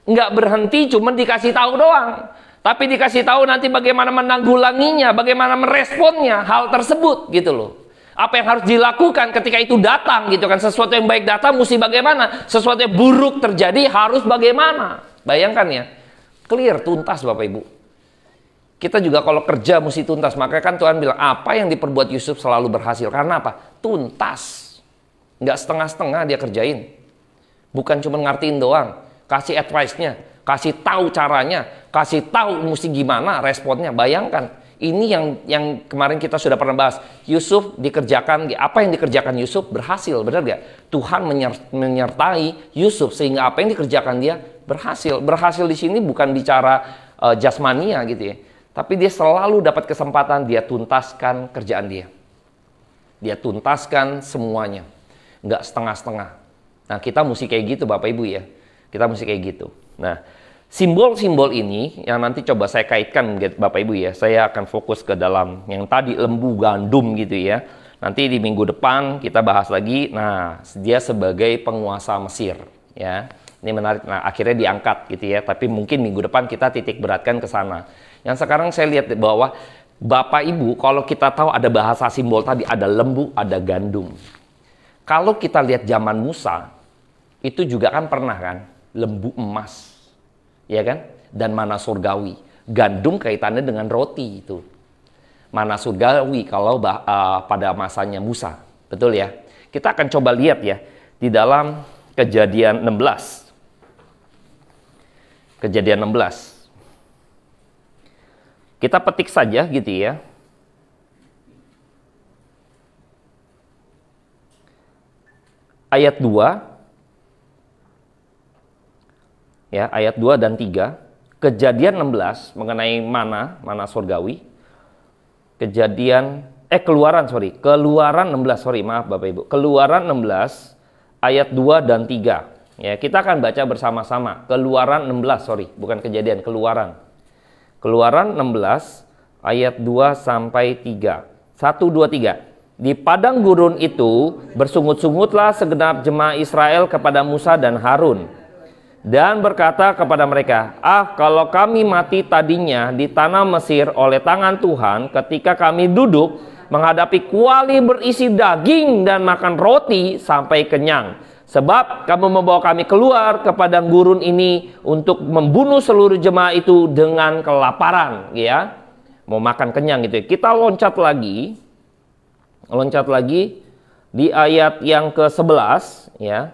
Enggak berhenti cuma dikasih tahu doang. Tapi dikasih tahu nanti bagaimana menanggulanginya, bagaimana meresponnya hal tersebut, gitu loh. Apa yang harus dilakukan ketika itu datang, gitu kan? Sesuatu yang baik datang mesti bagaimana? Sesuatu yang buruk terjadi harus bagaimana? Bayangkan ya. Clear, tuntas Bapak Ibu. Kita juga kalau kerja mesti tuntas. Makanya kan Tuhan bilang, apa yang diperbuat Yusuf selalu berhasil. Karena apa? Tuntas. Nggak setengah-setengah dia kerjain. Bukan cuma ngartiin doang. Kasih advice-nya, kasih tahu caranya, kasih tahu mesti gimana responnya. Bayangkan, ini yang kemarin kita sudah pernah bahas. Yusuf dikerjakan, apa yang dikerjakan Yusuf berhasil, benar nggak? Tuhan menyertai Yusuf sehingga apa yang dikerjakan dia berhasil. Berhasil di sini bukan bicara jasmania gitu ya. Tapi dia selalu dapat kesempatan, dia tuntaskan kerjaan dia. Dia tuntaskan semuanya. Nggak setengah-setengah. Nah, kita mesti kayak gitu Bapak Ibu ya. Kita mesti kayak gitu. Nah, simbol-simbol ini yang nanti coba saya kaitkan Bapak Ibu ya. Saya akan fokus ke dalam yang tadi lembu gandum gitu ya. Nanti di minggu depan kita bahas lagi. Nah, dia sebagai penguasa Mesir ya. Ini menarik. Nah, akhirnya diangkat gitu ya. Tapi mungkin minggu depan kita titik beratkan ke sana. Yang sekarang saya lihat bahwa Bapak Ibu, kalau kita tahu ada bahasa simbol tadi, ada lembu, ada gandum. Kalau kita lihat zaman Musa, itu juga kan pernah kan, lembu emas, ya kan? Dan mana surgawi. Gandum kaitannya dengan roti itu. Mana surgawi kalau pada masanya Musa. Betul ya? Kita akan coba lihat ya, di dalam Kejadian 16. Kejadian 16. Kita petik saja gitu ya. Ayat 2. Ya, ayat 2 dan 3. Kejadian 16 mengenai mana surgawi. Keluaran 16, maaf Bapak Ibu. Keluaran 16 ayat 2 dan 3. Ya, kita akan baca bersama-sama. Keluaran 16, bukan Kejadian, Keluaran. Keluaran 16 ayat 2 sampai 3. 1 2 3. Di padang gurun itu bersungut-sungutlah segenap jemaah Israel kepada Musa dan Harun dan berkata kepada mereka, kalau kami mati tadinya di tanah Mesir oleh tangan Tuhan ketika kami duduk menghadapi kuali berisi daging dan makan roti sampai kenyang. Sebab kamu membawa kami keluar ke padang gurun ini untuk membunuh seluruh jemaah itu dengan kelaparan, ya. Mau makan kenyang gitu. Kita loncat lagi di ayat yang ke-11, ya.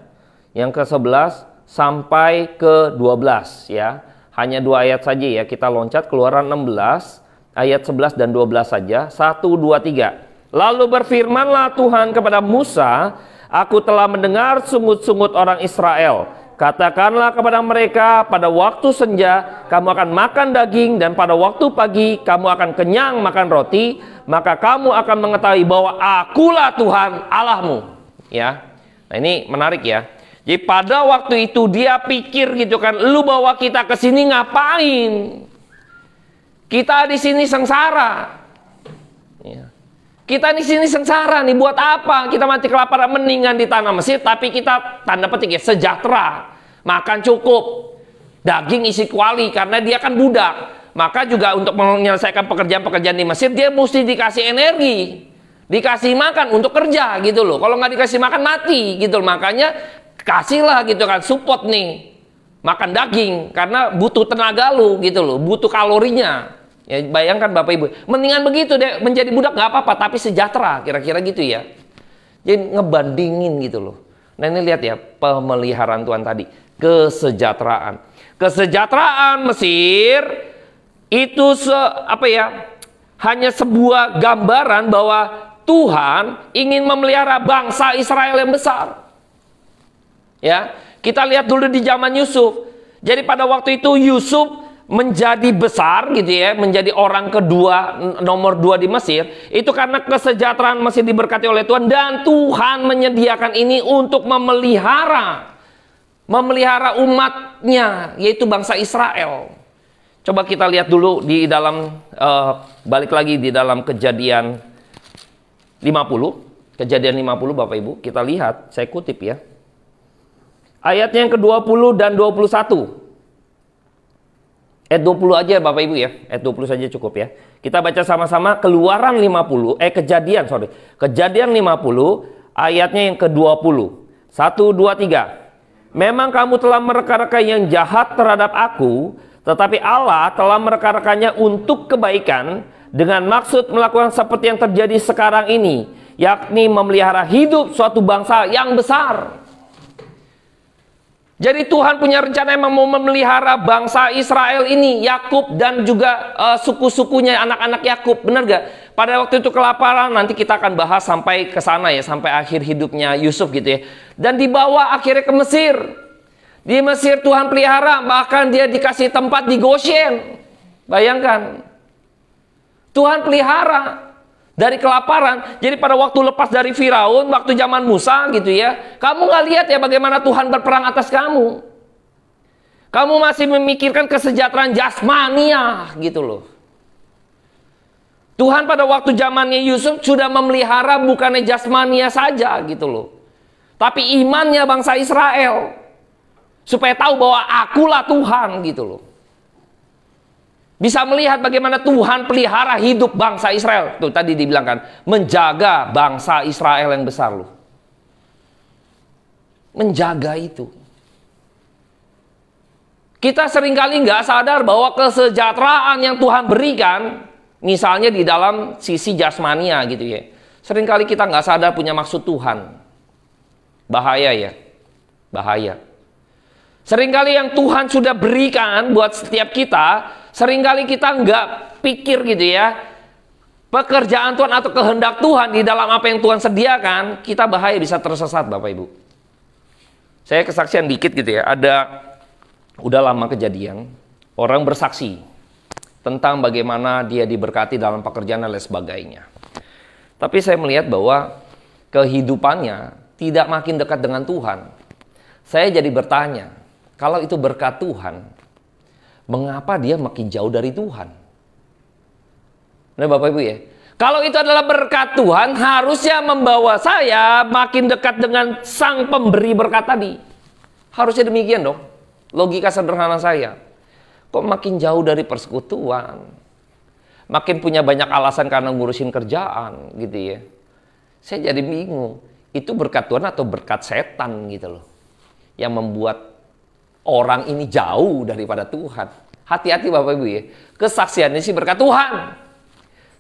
Yang ke-11 sampai ke-12, ya. Hanya 2 ayat saja ya. Kita loncat Keluaran 16 ayat 11 dan 12 saja. 1 2 3. Lalu berfirmanlah Tuhan kepada Musa, aku telah mendengar sungut-sungut orang Israel. Katakanlah kepada mereka, pada waktu senja kamu akan makan daging dan pada waktu pagi kamu akan kenyang makan roti. Maka kamu akan mengetahui bahwa akulah Tuhan Allahmu. Ya, nah ini menarik ya. Jadi pada waktu itu dia pikir gitu kan, lu bawa kita ke sini ngapain? Kita di sini sengsara. Ya. Kita di sini sengsara nih, buat apa? Kita mati kelaparan mendingan di tanah Mesir, tapi kita tanda petik ya sejahtera, makan cukup, daging isi kuali karena dia kan budak. Maka juga untuk menyelesaikan pekerjaan-pekerjaan di Mesir dia mesti dikasih energi, dikasih makan untuk kerja gitu loh. Kalau nggak dikasih makan mati gitu loh. Makanya kasihlah gitu kan support nih, makan daging karena butuh tenaga lu gitu loh, butuh kalorinya. Ya, bayangkan Bapak Ibu, mendingan begitu deh, menjadi budak nggak apa-apa, tapi sejahtera, kira-kira gitu ya. Jadi ngebandingin gitu loh. Nah ini lihat ya, pemeliharaan Tuhan tadi, kesejahteraan. Kesejahteraan Mesir itu hanya sebuah gambaran bahwa Tuhan ingin memelihara bangsa Israel yang besar. Ya, kita lihat dulu di zaman Yusuf. Jadi pada waktu itu Yusuf menjadi besar gitu ya, menjadi orang kedua, nomor 2 di Mesir, itu karena kesejahteraan Mesir diberkati oleh Tuhan dan Tuhan menyediakan ini untuk memelihara umatnya, yaitu bangsa Israel. Coba kita lihat dulu di dalam balik lagi di dalam Kejadian 50 Bapak Ibu, kita lihat, saya kutip ya. Ayatnya yang ke-20 dan 21. Ayat 20 aja Bapak Ibu ya. Ayat 20 saja cukup ya. Kita baca sama-sama Kejadian 50 ayatnya yang ke-20. 1 2 3. Memang kamu telah mereka-reka yang jahat terhadap aku, tetapi Allah telah mereka-rekanya untuk kebaikan dengan maksud melakukan seperti yang terjadi sekarang ini, yakni memelihara hidup suatu bangsa yang besar. Jadi Tuhan punya rencana yang mau memelihara bangsa Israel ini, Yakub dan juga suku-sukunya anak-anak Yakub, benar gak? Pada waktu itu kelaparan, nanti kita akan bahas sampai ke sana ya, sampai akhir hidupnya Yusuf gitu ya. Dan dibawa akhirnya ke Mesir. Di Mesir Tuhan pelihara, bahkan dia dikasih tempat di Goshen. Bayangkan, Tuhan pelihara dari kelaparan. Jadi pada waktu lepas dari Firaun, waktu zaman Musa gitu ya, kamu nggak lihat ya bagaimana Tuhan berperang atas kamu. Kamu masih memikirkan kesejahteraan jasmania gitu loh. Tuhan pada waktu zamannya Yusuf sudah memelihara bukannya jasmania saja gitu loh, tapi imannya bangsa Israel, supaya tahu bahwa akulah Tuhan gitu loh. Bisa melihat bagaimana Tuhan pelihara hidup bangsa Israel. Tuh tadi dibilang kan, menjaga bangsa Israel yang besar loh. Menjaga itu. Kita seringkali nggak sadar bahwa kesejahteraan yang Tuhan berikan, misalnya di dalam sisi jasmania gitu ya. Seringkali kita nggak sadar punya maksud Tuhan. Bahaya ya. Bahaya. Seringkali yang Tuhan sudah berikan buat setiap kita, seringkali kita nggak pikir gitu ya. Pekerjaan Tuhan atau kehendak Tuhan di dalam apa yang Tuhan sediakan, kita bahaya bisa tersesat Bapak Ibu. Saya kesaksian dikit gitu ya. Udah lama kejadian, orang bersaksi tentang bagaimana dia diberkati dalam pekerjaan dan lain sebagainya. Tapi saya melihat bahwa kehidupannya tidak makin dekat dengan Tuhan. Saya jadi bertanya, kalau itu berkat Tuhan, mengapa dia makin jauh dari Tuhan? Nah Bapak Ibu ya, kalau itu adalah berkat Tuhan, harusnya membawa saya makin dekat dengan sang pemberi berkat tadi. Harusnya demikian dong, logika sederhana saya. Kok makin jauh dari persekutuan? Makin punya banyak alasan karena ngurusin kerjaan gitu ya. Saya jadi bingung, itu berkat Tuhan atau berkat setan gitu loh, yang membuat orang ini jauh daripada Tuhan. Hati-hati Bapak Ibu ya. Kesaksiannya sih berkat Tuhan.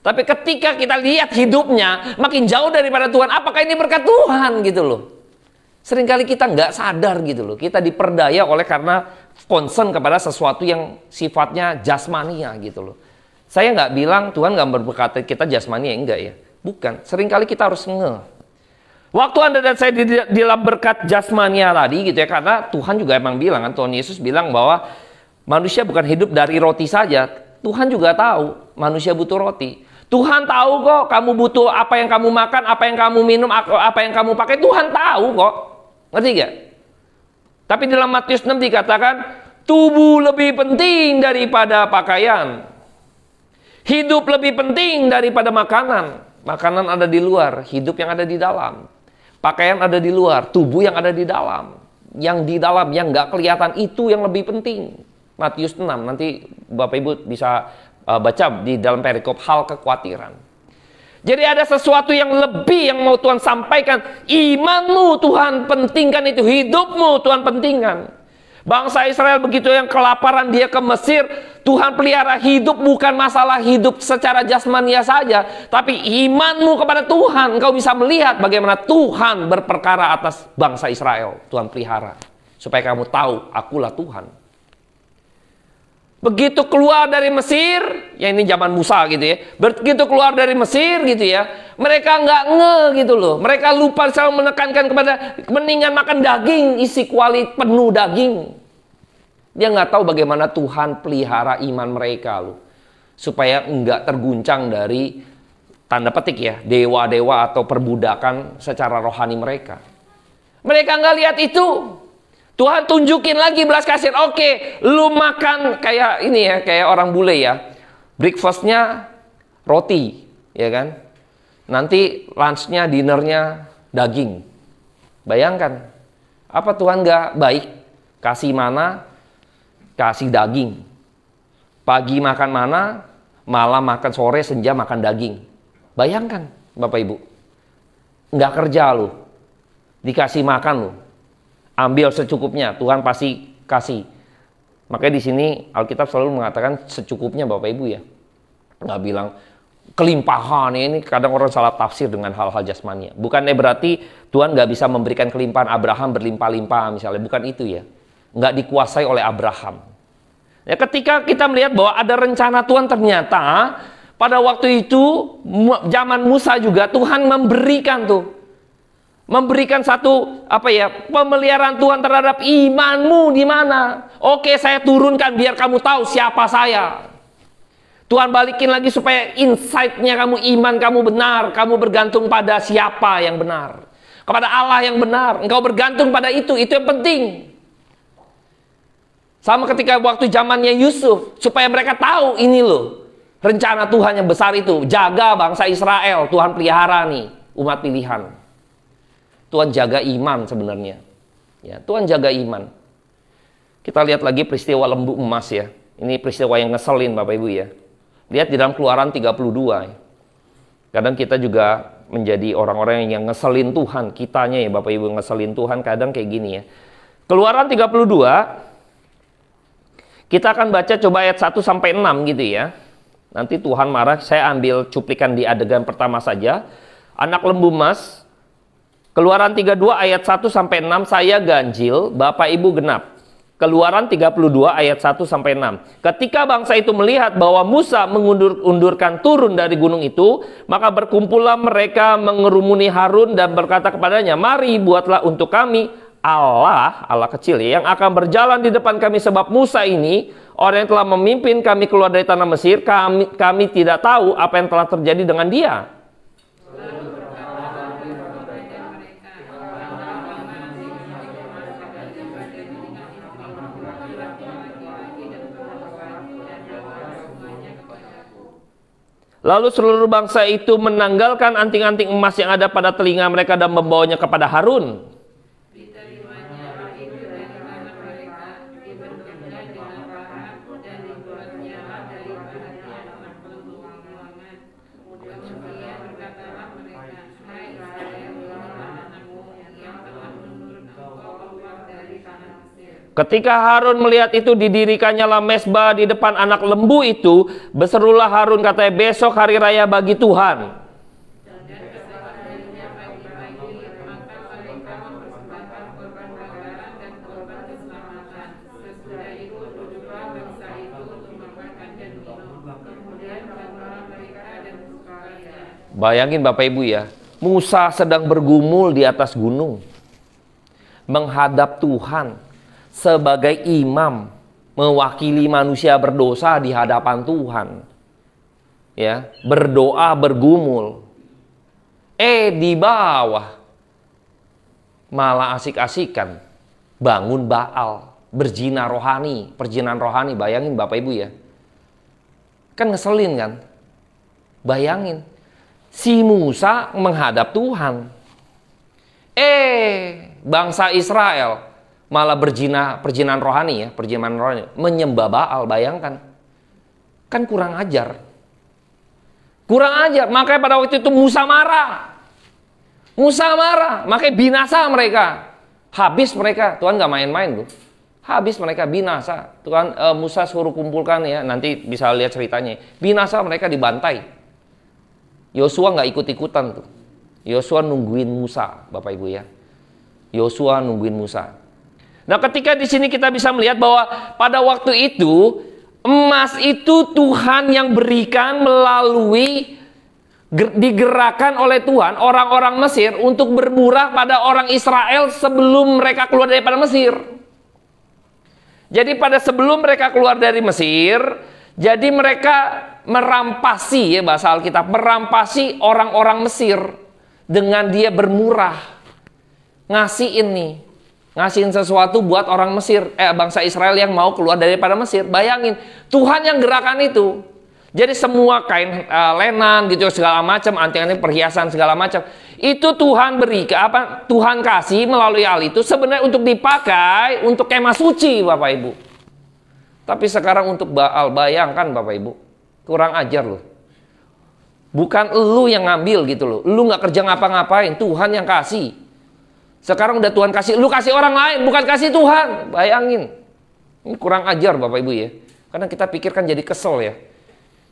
Tapi ketika kita lihat hidupnya makin jauh daripada Tuhan, apakah ini berkat Tuhan gitu loh. Seringkali kita nggak sadar gitu loh. Kita diperdaya oleh karena concern kepada sesuatu yang sifatnya jasmania gitu loh. Saya nggak bilang Tuhan nggak berberkati kita jasmania, enggak ya. Bukan. Seringkali kita harus ngeh. Waktu Anda dan saya di dalam berkat jasmania tadi gitu ya, karena Tuhan juga emang bilang kan, Tuhan Yesus bilang bahwa manusia bukan hidup dari roti saja. Tuhan juga tahu manusia butuh roti. Tuhan tahu kok kamu butuh apa yang kamu makan, apa yang kamu minum, apa yang kamu pakai. Tuhan tahu kok. Ngerti gak? Tapi dalam Matius 6 dikatakan, tubuh lebih penting daripada pakaian. Hidup lebih penting daripada makanan. Makanan ada di luar, hidup yang ada di dalam. Pakaian ada di luar, tubuh yang ada di dalam. Yang di dalam, yang nggak kelihatan, itu yang lebih penting. Matius 6, nanti Bapak Ibu bisa baca di dalam perikop hal kekhawatiran. Jadi ada sesuatu yang lebih yang mau Tuhan sampaikan. Imanmu Tuhan pentingkan itu, hidupmu Tuhan pentingkan. Bangsa Israel begitu yang kelaparan dia ke Mesir, Tuhan pelihara hidup, bukan masalah hidup secara jasmania saja, tapi imanmu kepada Tuhan. Engkau bisa melihat bagaimana Tuhan berperkara atas bangsa Israel. Tuhan pelihara supaya kamu tahu akulah Tuhan. Begitu keluar dari Mesir, ya ini zaman Musa gitu ya. Begitu keluar dari Mesir gitu ya, mereka nggak gitu loh. Mereka lupa selalu menekankan kepada mendingan makan daging, isi kuali penuh daging. Dia nggak tahu bagaimana Tuhan pelihara iman mereka loh, supaya nggak terguncang dari tanda petik ya dewa-dewa atau perbudakan secara rohani mereka. Mereka nggak lihat itu. Tuhan tunjukin lagi belas kasihan. Oke, lu makan kayak ini ya, kayak orang bule ya. Breakfastnya roti, ya kan? Nanti lunchnya, dinernya daging. Bayangkan, apa Tuhan nggak baik? Kasih mana, kasih daging. Pagi makan mana, malam makan, sore, senja makan daging. Bayangkan, Bapak Ibu. Nggak kerja lu, dikasih makan lu. Ambil secukupnya, Tuhan pasti kasih. Makanya di sini Alkitab selalu mengatakan secukupnya Bapak Ibu ya. Nggak bilang kelimpahan. Ini kadang orang salah tafsir dengan hal-hal jasmania. Bukannya berarti Tuhan nggak bisa memberikan kelimpahan Abraham berlimpah-limpah misalnya. Bukan itu ya. Nggak dikuasai oleh Abraham. Ya, ketika kita melihat bahwa ada rencana Tuhan, ternyata pada waktu itu zaman Musa juga Tuhan memberikan satu pemeliharaan Tuhan terhadap imanmu di mana. Oke, saya turunkan biar kamu tahu siapa saya. Tuhan balikin lagi supaya insight-nya kamu, iman kamu benar, kamu bergantung pada siapa yang benar, kepada Allah yang benar. Engkau bergantung pada itu yang penting. Sama ketika waktu zamannya Yusuf, supaya mereka tahu ini loh rencana Tuhan yang besar itu, jaga bangsa Israel. Tuhan pelihara nih umat pilihan. Tuhan jaga iman sebenarnya. Ya, Tuhan jaga iman. Kita lihat lagi peristiwa lembu emas ya. Ini peristiwa yang ngeselin Bapak Ibu ya. Lihat di dalam Keluaran 32. Kadang kita juga menjadi orang-orang yang ngeselin Tuhan. Kitanya ya Bapak Ibu ngeselin Tuhan kadang kayak gini ya. Keluaran 32. Kita akan baca coba ayat 1 sampai 6 gitu ya. Nanti Tuhan marah. Saya ambil cuplikan di adegan pertama saja. Anak lembu emas. Keluaran 32 ayat 1 sampai 6. Saya ganjil, Bapak Ibu genap. Keluaran 32 ayat 1 sampai 6. Ketika bangsa itu melihat bahwa Musa mengundurkan turun dari gunung itu, maka berkumpullah mereka mengerumuni Harun dan berkata kepadanya, "Mari buatlah untuk kami Allah kecil ya, yang akan berjalan di depan kami, sebab Musa ini orang yang telah memimpin kami keluar dari tanah Mesir. Kami tidak tahu apa yang telah terjadi dengan dia." Lalu seluruh bangsa itu menanggalkan anting-anting emas yang ada pada telinga mereka dan membawanya kepada Harun. Ketika Harun melihat itu, didirikannya lah mezbah di depan anak lembu itu. Berserulah Harun, katanya, "Besok hari raya bagi Tuhan." Bayangin Bapak Ibu ya, Musa sedang bergumul di atas gunung, menghadap Tuhan sebagai imam, mewakili manusia berdosa di hadapan Tuhan. Ya, berdoa, bergumul. Di bawah malah asik-asikan bangun Baal, berzina rohani, perjinan rohani. Bayangin Bapak Ibu ya. Kan ngeselin kan? Bayangin, si Musa menghadap Tuhan. Bangsa Israel malah perjinan rohani ya, perjinan rohani, menyembah Baal. Bayangkan, kan kurang ajar, makanya pada waktu itu Musa marah, makanya binasa mereka, habis mereka. Tuhan nggak main-main loh, habis mereka, binasa. Tuhan Musa suruh kumpulkan ya, nanti bisa lihat ceritanya, binasa mereka, dibantai. Yosua nggak ikut-ikutan tuh, Yosua nungguin Musa, Bapak Ibu ya, Yosua nungguin Musa. Nah, ketika di sini kita bisa melihat bahwa pada waktu itu emas itu Tuhan yang berikan melalui digerakkan oleh Tuhan orang-orang Mesir untuk bermurah pada orang Israel sebelum mereka keluar daripada Mesir. Jadi pada sebelum mereka keluar dari Mesir, jadi mereka merampasi ya, bahasa Alkitab, merampasi orang-orang Mesir dengan dia bermurah, ngasihin sesuatu buat orang Mesir, bangsa Israel yang mau keluar daripada Mesir. Bayangin, Tuhan yang gerakan itu. Jadi semua kain lenan gitu segala macam, anting-anting perhiasan segala macam, itu Tuhan beri Tuhan kasih melalui hal itu sebenarnya untuk dipakai untuk kemah suci, Bapak Ibu. Tapi sekarang untuk Baal, bayangkan Bapak Ibu, kurang ajar loh. Bukan lu yang ngambil gitu loh, lu nggak kerja ngapa-ngapain, Tuhan yang kasih. Sekarang udah Tuhan kasih, lu kasih orang lain, bukan kasih Tuhan. Bayangin, ini kurang ajar Bapak Ibu ya. Karena kita pikirkan jadi kesel ya.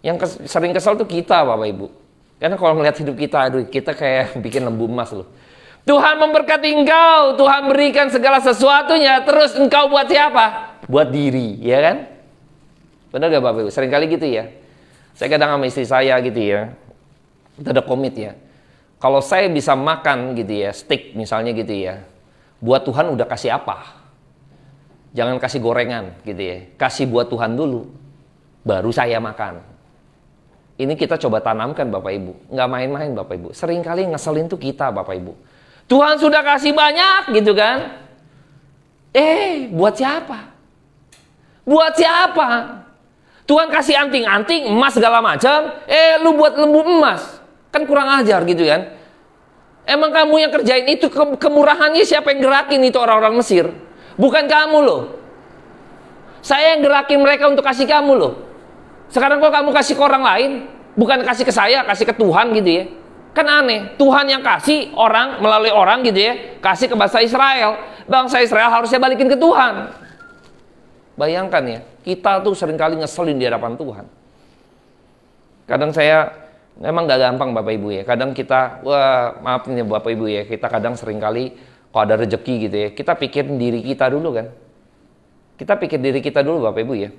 Yang sering kesel tuh kita Bapak Ibu. Karena kalau ngeliat hidup kita, aduh, kita kayak bikin lembu emas loh. Tuhan memberkati engkau, Tuhan berikan segala sesuatunya, terus engkau buat siapa? Buat diri, ya kan? Benar gak Bapak Ibu? Sering kali gitu ya. Saya kadang sama istri saya gitu ya, kita ada komit ya. Kalau saya bisa makan gitu ya, steak misalnya gitu ya, buat Tuhan udah kasih apa? Jangan kasih gorengan gitu ya, kasih buat Tuhan dulu, baru saya makan. Ini kita coba tanamkan Bapak Ibu, nggak main-main Bapak Ibu. Seringkali ngeselin tuh kita Bapak Ibu. Tuhan sudah kasih banyak gitu kan? Buat siapa? Buat siapa? Tuhan kasih anting-anting, emas segala macam, lu buat lembu emas. Kan kurang ajar gitu kan. Emang kamu yang kerjain itu, kemurahannya siapa yang gerakin itu orang-orang Mesir? Bukan kamu loh. Saya yang gerakin mereka untuk kasih kamu loh. Sekarang kok kamu kasih ke orang lain, bukan kasih ke saya, kasih ke Tuhan gitu ya. Kan aneh, Tuhan yang kasih orang melalui orang gitu ya, kasih ke bangsa Israel. Bangsa Israel harusnya balikin ke Tuhan. Bayangkan ya, kita tuh seringkali ngeselin di hadapan Tuhan. Kadang saya, memang gak gampang Bapak Ibu ya. Kadang kita, wah maaf nih Bapak Ibu ya, kita kadang seringkali kalau ada rezeki gitu ya, kita pikirin diri kita dulu kan. Kita pikir diri kita dulu Bapak Ibu ya.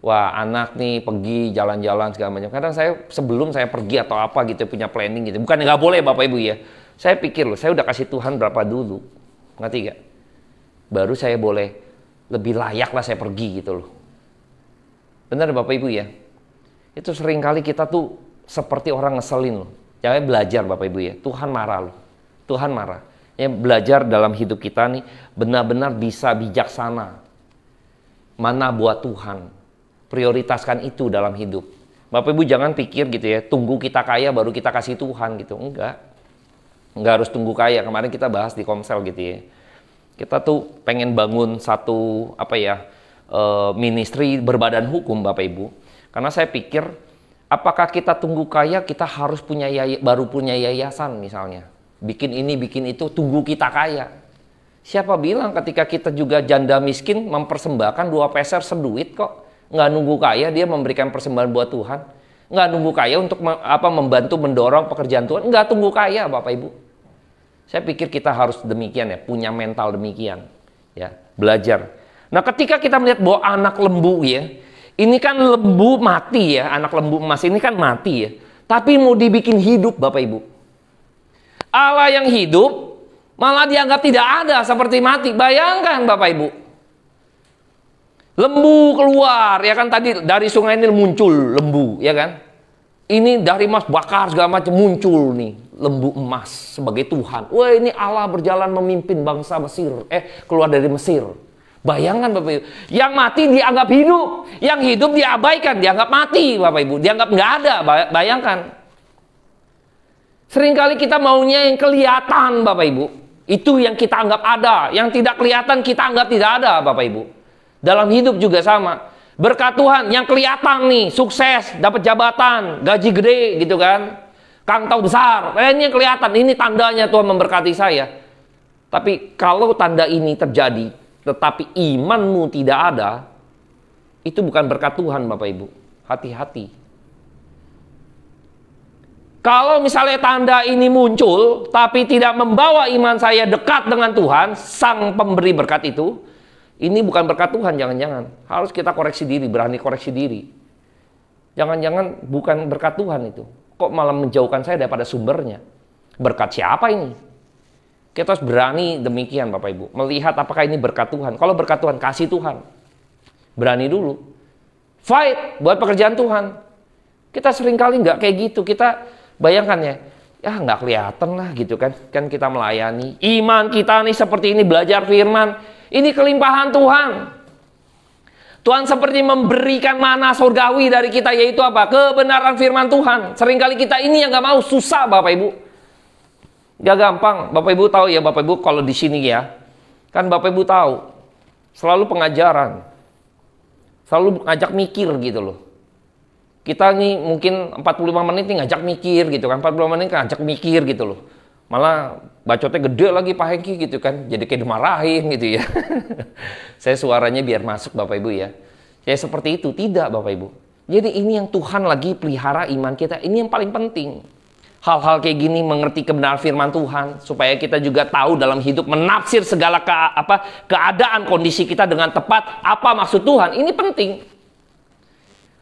Wah anak nih pergi jalan-jalan segala macam. Kadang saya sebelum saya pergi atau apa gitu punya planning gitu. Bukan nggak boleh Bapak Ibu ya. Saya pikir loh, saya udah kasih Tuhan berapa dulu. Ngerti gak? Baru saya boleh lebih layak lah saya pergi gitu loh. Benar Bapak Ibu ya. Itu seringkali kita tuh seperti orang ngeselin loh. Jangan belajar Bapak Ibu ya. Tuhan marah loh. Tuhan marah. Ya, belajar dalam hidup kita nih benar-benar bisa bijaksana. Mana buat Tuhan. Prioritaskan itu dalam hidup. Bapak Ibu jangan pikir gitu ya, tunggu kita kaya baru kita kasih Tuhan gitu. Enggak harus tunggu kaya. Kemarin kita bahas di Komsel gitu ya. Kita tuh pengen bangun satu ministry berbadan hukum Bapak Ibu. Karena saya pikir apakah kita tunggu kaya kita harus baru punya yayasan misalnya. Bikin ini bikin itu tunggu kita kaya. Siapa bilang ketika kita juga janda miskin mempersembahkan 2 peser seduit kok. Nggak nunggu kaya dia memberikan persembahan buat Tuhan. Nggak nunggu kaya untuk membantu mendorong pekerjaan Tuhan. Nggak tunggu kaya Bapak Ibu. Saya pikir kita harus demikian ya, punya mental demikian ya, belajar. Nah ketika kita melihat bahwa anak lembu ya, ini kan lembu mati ya, anak lembu emas ini kan mati ya, tapi mau dibikin hidup Bapak Ibu. Allah yang hidup malah dianggap tidak ada seperti mati. Bayangkan Bapak Ibu. Lembu keluar, ya kan tadi dari sungai ini muncul lembu, ya kan? Ini dari emas bakar segala macam muncul nih lembu emas sebagai Tuhan. Wah ini Allah berjalan memimpin bangsa Mesir, keluar dari Mesir. Bayangkan Bapak Ibu, yang mati dianggap hidup, yang hidup diabaikan, dianggap mati Bapak Ibu, dianggap nggak ada. Bayangkan. Seringkali kita maunya yang kelihatan Bapak Ibu, itu yang kita anggap ada, yang tidak kelihatan kita anggap tidak ada Bapak Ibu. Dalam hidup juga sama. Berkat Tuhan yang kelihatan nih, sukses, dapat jabatan, gaji gede gitu kan. Kantong besar. Ini yang kelihatan, ini tandanya Tuhan memberkati saya. Tapi kalau tanda ini terjadi, tetapi imanmu tidak ada, itu bukan berkat Tuhan Bapak Ibu. Hati-hati. Kalau misalnya tanda ini muncul, tapi tidak membawa iman saya dekat dengan Tuhan, Sang Pemberi berkat itu, ini bukan berkat Tuhan, jangan-jangan. Harus kita koreksi diri, berani koreksi diri. Jangan-jangan bukan berkat Tuhan itu. Kok malah menjauhkan saya daripada sumbernya? Berkat siapa ini? Kita harus berani demikian Bapak Ibu. Melihat apakah ini berkat Tuhan. Kalau berkat Tuhan, kasih Tuhan. Berani dulu. Fight buat pekerjaan Tuhan. Kita seringkali nggak kayak gitu. Kita bayangkan ya nggak kelihatan lah gitu kan. Kan kita melayani. Iman kita nih seperti ini, belajar firman. Ini kelimpahan Tuhan. Tuhan seperti memberikan mana surgawi dari kita, yaitu apa? Kebenaran firman Tuhan. Seringkali kita ini yang gak mau, susah Bapak Ibu. Gak gampang. Bapak Ibu tahu ya Bapak Ibu kalau di sini ya. Kan Bapak Ibu tahu. Selalu pengajaran. Selalu ngajak mikir gitu loh. Kita nih mungkin 45 menit nih ngajak mikir gitu kan. 45 menit ngajak mikir gitu loh. Malah bacotnya gede lagi Pak Hengki gitu kan. Jadi kayak dimarahin gitu ya. Saya suaranya biar masuk Bapak Ibu ya. Saya seperti itu. Tidak Bapak Ibu. Jadi ini yang Tuhan lagi pelihara iman kita. Ini yang paling penting. Hal-hal kayak gini mengerti kebenaran firman Tuhan. Supaya kita juga tahu dalam hidup menafsir segala keadaan kondisi kita dengan tepat. Apa maksud Tuhan. Ini penting.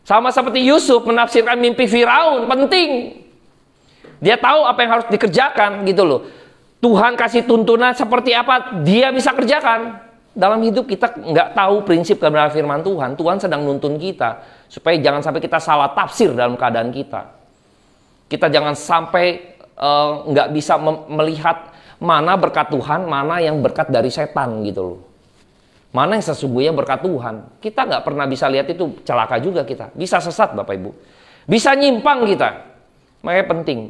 Sama seperti Yusuf menafsirkan mimpi Firaun. Penting. Dia tahu apa yang harus dikerjakan gitu loh. Tuhan kasih tuntunan seperti apa dia bisa kerjakan. Dalam hidup kita nggak tahu prinsip kebenaran firman Tuhan. Tuhan sedang nuntun kita. Supaya jangan sampai kita salah tafsir dalam keadaan kita. Kita jangan sampai nggak bisa melihat mana berkat Tuhan, mana yang berkat dari setan gitu loh. Mana yang sesungguhnya berkat Tuhan. Kita nggak pernah bisa lihat itu, celaka juga kita. Bisa sesat Bapak Ibu. Bisa nyimpang kita. Makanya penting.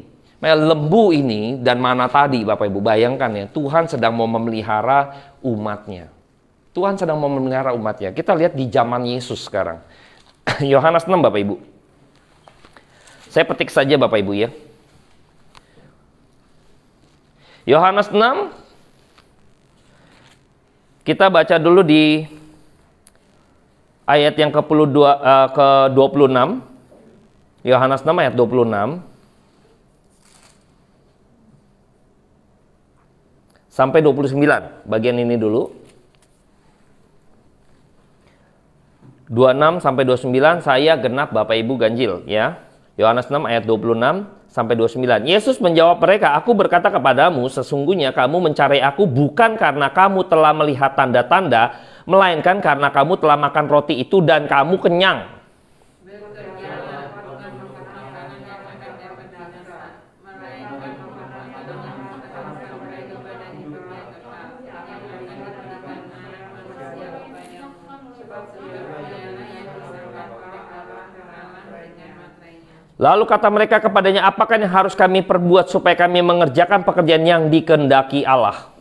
Lembu ini dan mana tadi Bapak Ibu bayangkan ya, Tuhan sedang mau memelihara umatnya. Tuhan sedang memelihara umatnya. Kita lihat di zaman Yesus sekarang. Yohanes 6 Bapak Ibu. Saya petik saja Bapak Ibu ya. Yohanes 6. Kita baca dulu di ayat yang ke-26. Yohanes 6 ayat 26. Sampai 29. Bagian ini dulu. 26 sampai 29 saya genap Bapak Ibu ganjil ya. Yohanes 6 ayat 26 sampai 29. Yesus menjawab mereka, "Aku berkata kepadamu, sesungguhnya kamu mencari aku bukan karena kamu telah melihat tanda-tanda, melainkan karena kamu telah makan roti itu dan kamu kenyang." Lalu kata mereka kepadanya, "Apakah yang harus kami perbuat supaya kami mengerjakan pekerjaan yang dikehendaki Allah?"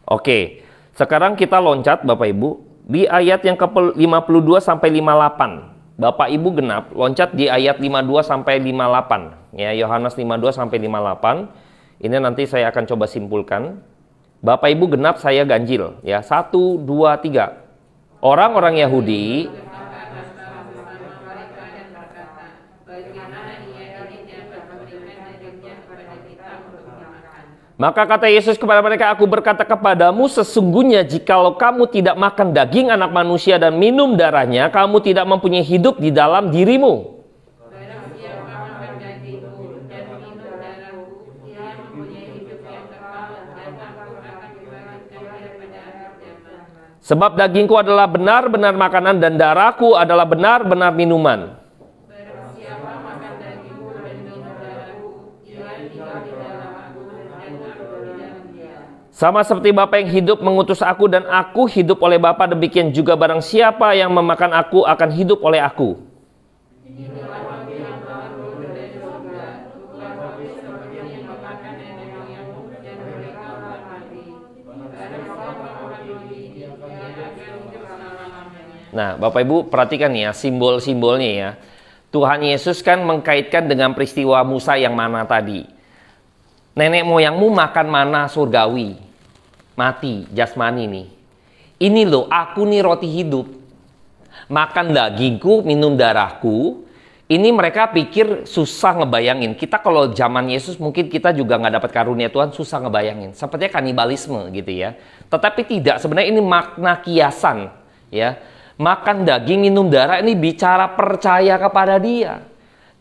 Oke, sekarang kita loncat Bapak Ibu di ayat yang ke-52 sampai 58. Bapak Ibu genap, loncat di ayat 52 sampai 58. Ya, Yohanes 52 sampai 58. Ini nanti saya akan coba simpulkan. Bapak Ibu genap, saya ganjil. Ya, 1, 2, 3. Orang-orang Yahudi maka kata Yesus kepada mereka, "Aku berkata kepadamu, sesungguhnya jikalau kamu tidak makan daging anak manusia dan minum darahnya, kamu tidak mempunyai hidup di dalam dirimu. Sebab dagingku adalah benar-benar makanan dan darahku adalah benar-benar minuman. Sama seperti Bapa yang hidup mengutus aku dan aku hidup oleh Bapa, demikian juga barang siapa yang memakan aku akan hidup oleh aku." Nah, Bapak Ibu perhatikan ya simbol-simbolnya ya. Tuhan Yesus kan mengkaitkan dengan peristiwa Musa yang mana tadi. Nenek moyangmu makan mana surgawi. Mati, jasmani nih. Ini loh, aku nih roti hidup. Makan dagingku, minum darahku. Ini mereka pikir susah ngebayangin. Kita kalau zaman Yesus mungkin kita juga nggak dapat karunia Tuhan, susah ngebayangin. Sepertinya kanibalisme gitu ya. Tetapi tidak, sebenarnya ini makna kiasan ya. Makan daging, minum darah ini bicara percaya kepada Dia.